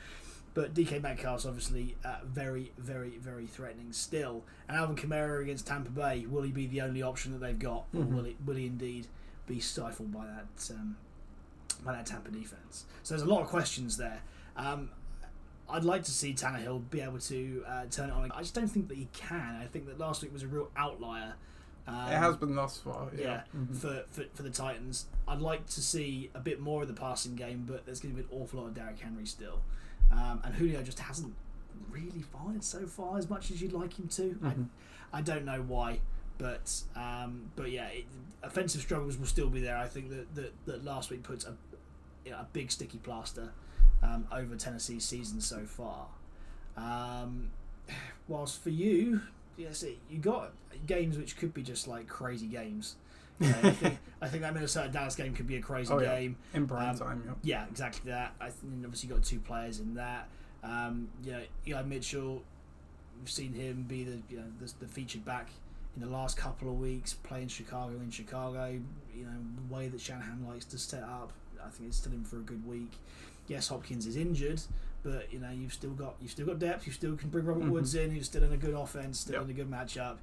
But DK Metcalf's obviously very, very, very threatening still. And Alvin Kamara against Tampa Bay, will he be the only option that they've got? Or will he indeed be stifled by by that Tampa defense. So there's a lot of questions there. I'd like to see Tannehill be able to turn it on. I just don't think that he can. I think that last week was a real outlier. It has been thus far. Yeah. For the Titans. I'd like to see a bit more of the passing game, but there's going to be an awful lot of Derrick Henry still. And Julio just hasn't really fired so far as much as you'd like him to. I don't know why, but yeah, offensive struggles will still be there. I think that last week puts a big sticky plaster over Tennessee's season so far. Whilst for you, yes, you got games which could be just like crazy games. I think that Minnesota Dallas game could be a crazy game in prime time. Yeah, exactly that. I think obviously you got 2 players in that. Eli Mitchell, we've seen him be the featured back in the last couple of weeks, playing Chicago in Chicago. The way that Shanahan likes to set up, I think it's still in for a good week. Yes, Hopkins is injured, but you've still got depth. You still can bring Robert Woods in, who's still in a good offense, still in a good matchup.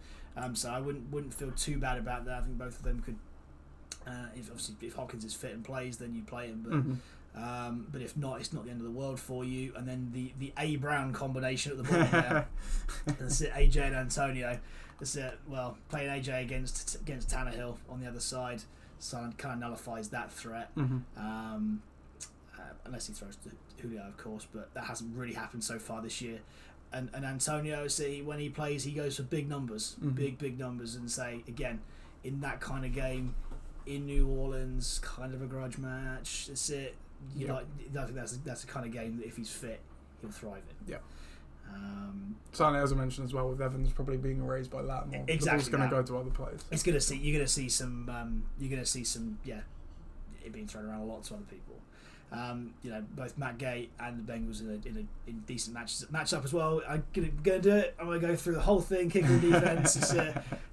So I wouldn't feel too bad about that. I think both of them could. If Hopkins is fit and plays, then you play him. But if not, it's not the end of the world for you. And then the A Brown combination at the bottom there. That's it, AJ and Antonio. That's it. Well, playing AJ against Tannehill on the other side, so it kind of nullifies that threat. Unless he throws to Julio, of course, but that hasn't really happened so far this year. And Antonio, when he plays, he goes for big numbers, big numbers, and say again, in that kind of game, in New Orleans, kind of a grudge match. That's it. I think that's the kind of game that if he's fit, he'll thrive in. Yeah. Certainly, as I mentioned as well, with Evans probably being erased by Lattimore, exactly, the ball's going to go to other players. You're going to see some. It being thrown around a lot to other people. Both Matt Gay and the Bengals in decent matchup as well. I'm gonna do it. I'm gonna go through the whole thing. Kicking defense.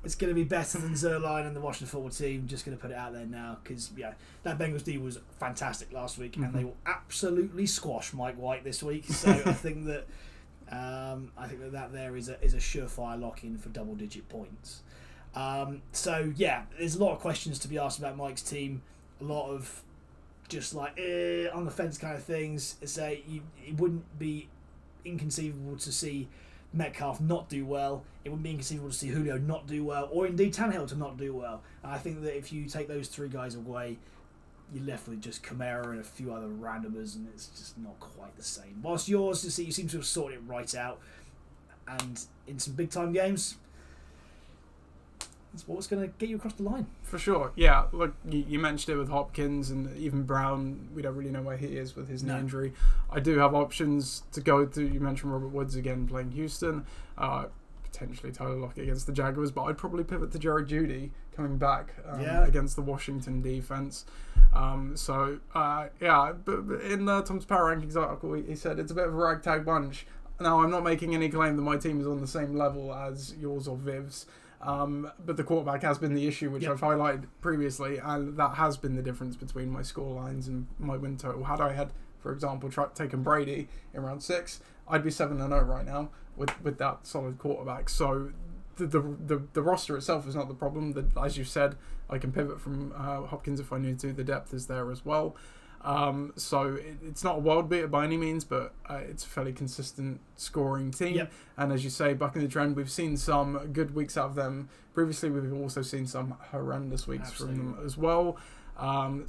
It's gonna be better than Zerline and the Washington football team. Just gonna put it out there now because that Bengals D was fantastic last week, and they will absolutely squash Mike White this week. So I think that there is a surefire lock in for double-digit points. So there's a lot of questions to be asked about Mike's team. A lot of just like on the fence kind of things. It wouldn't be inconceivable to see Metcalf not do well. It wouldn't be inconceivable to see Julio not do well, or indeed Tannehill to not do well. And I think that if you take those 3 guys away, you're left with just Kamara and a few other randomers, and it's just not quite the same. Whilst yours, you seem to have sorted it right out, and in some big time games, that's what's going to get you across the line. For sure, yeah. Look, you mentioned it with Hopkins and even Brown. We don't really know where he is with his knee injury. I do have options to go to. You mentioned Robert Woods again playing Houston. Potentially Tyler Lockett against the Jaguars, but I'd probably pivot to Jerry Jeudy coming back against the Washington defense. But in Tom's Power Rankings article, he said it's a bit of a ragtag bunch. Now, I'm not making any claim that my team is on the same level as yours or Viv's. But the quarterback has been the issue, which I've highlighted previously, and that has been the difference between my score lines and my win total. Had I had, for example, taken Brady in round 6, I'd be 7-0 right now with that solid quarterback. So the roster itself is not the problem. As you said, I can pivot from Hopkins if I need to. The depth is there as well. So it's not a world beater by any means, but it's a fairly consistent scoring team. And as you say, bucking the trend, we've seen some good weeks out of them. Previously, we've also seen some horrendous weeks from them as well. I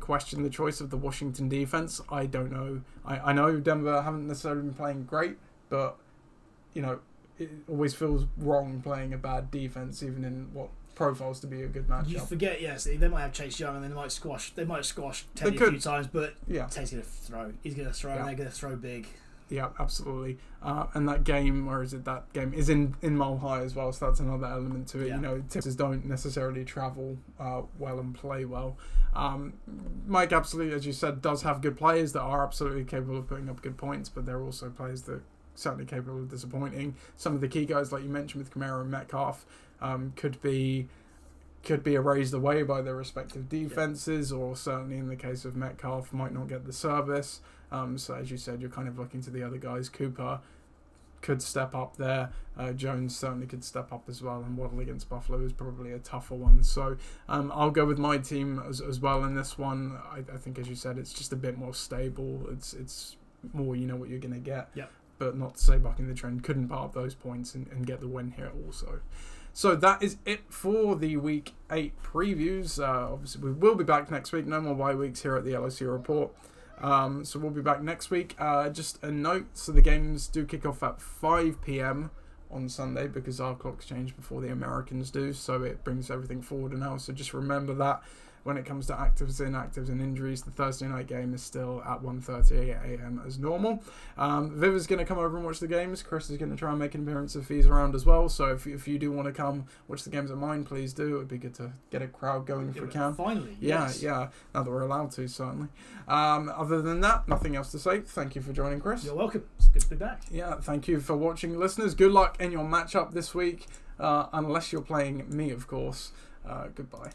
question the choice of the Washington defense. I don't know. I know Denver haven't necessarily been playing great, but it always feels wrong playing a bad defense, even in what profiles to be a good matchup. You forget, they might have Chase Young and they might squash Teddy a few times, but Teddy's going to throw. He's going to throw, and they're going to throw big. Yeah, absolutely. And that game, that game is in Mile High as well, so that's another element to it. Texans don't necessarily travel well and play well. Mike absolutely, as you said, does have good players that are absolutely capable of putting up good points, but they're also players that are certainly capable of disappointing. Some of the key guys, like you mentioned with Kamara and Metcalf, could be erased away by their respective defenses, or certainly in the case of Metcalf, might not get the service. So as you said, you're kind of looking to the other guys. Cooper could step up there. Jones certainly could step up as well, and Waddle against Buffalo is probably a tougher one. So I'll go with my team as well in this one. I think, as you said, it's just a bit more stable. It's more, you know what you're going to get. Yep. But not to say bucking the trend, couldn't put up those points and get the win here also. So that is it for the Week 8 previews. Obviously, we will be back next week. No more bye weeks here at the LOC Report. So we'll be back next week. Just a note, so the games do kick off at 5 p.m. on Sunday because our clocks change before the Americans do, so it brings everything forward now. So just remember that when it comes to actives, inactives and injuries, the Thursday night game is still at 1:30 a.m. as normal. Viv is going to come over and watch the games. Chris is going to try and make an appearance if he's around as well. So if you do want to come watch the games at mine, please do. It would be good to get a crowd going if we can. Finally, yeah, yes. yeah. Now that we're allowed to, certainly. Other than that, nothing else to say. Thank you for joining, Chris. You're welcome. It's good to be back. Yeah, thank you for watching, listeners. Good luck in your matchup this week, unless you're playing me, of course. Goodbye.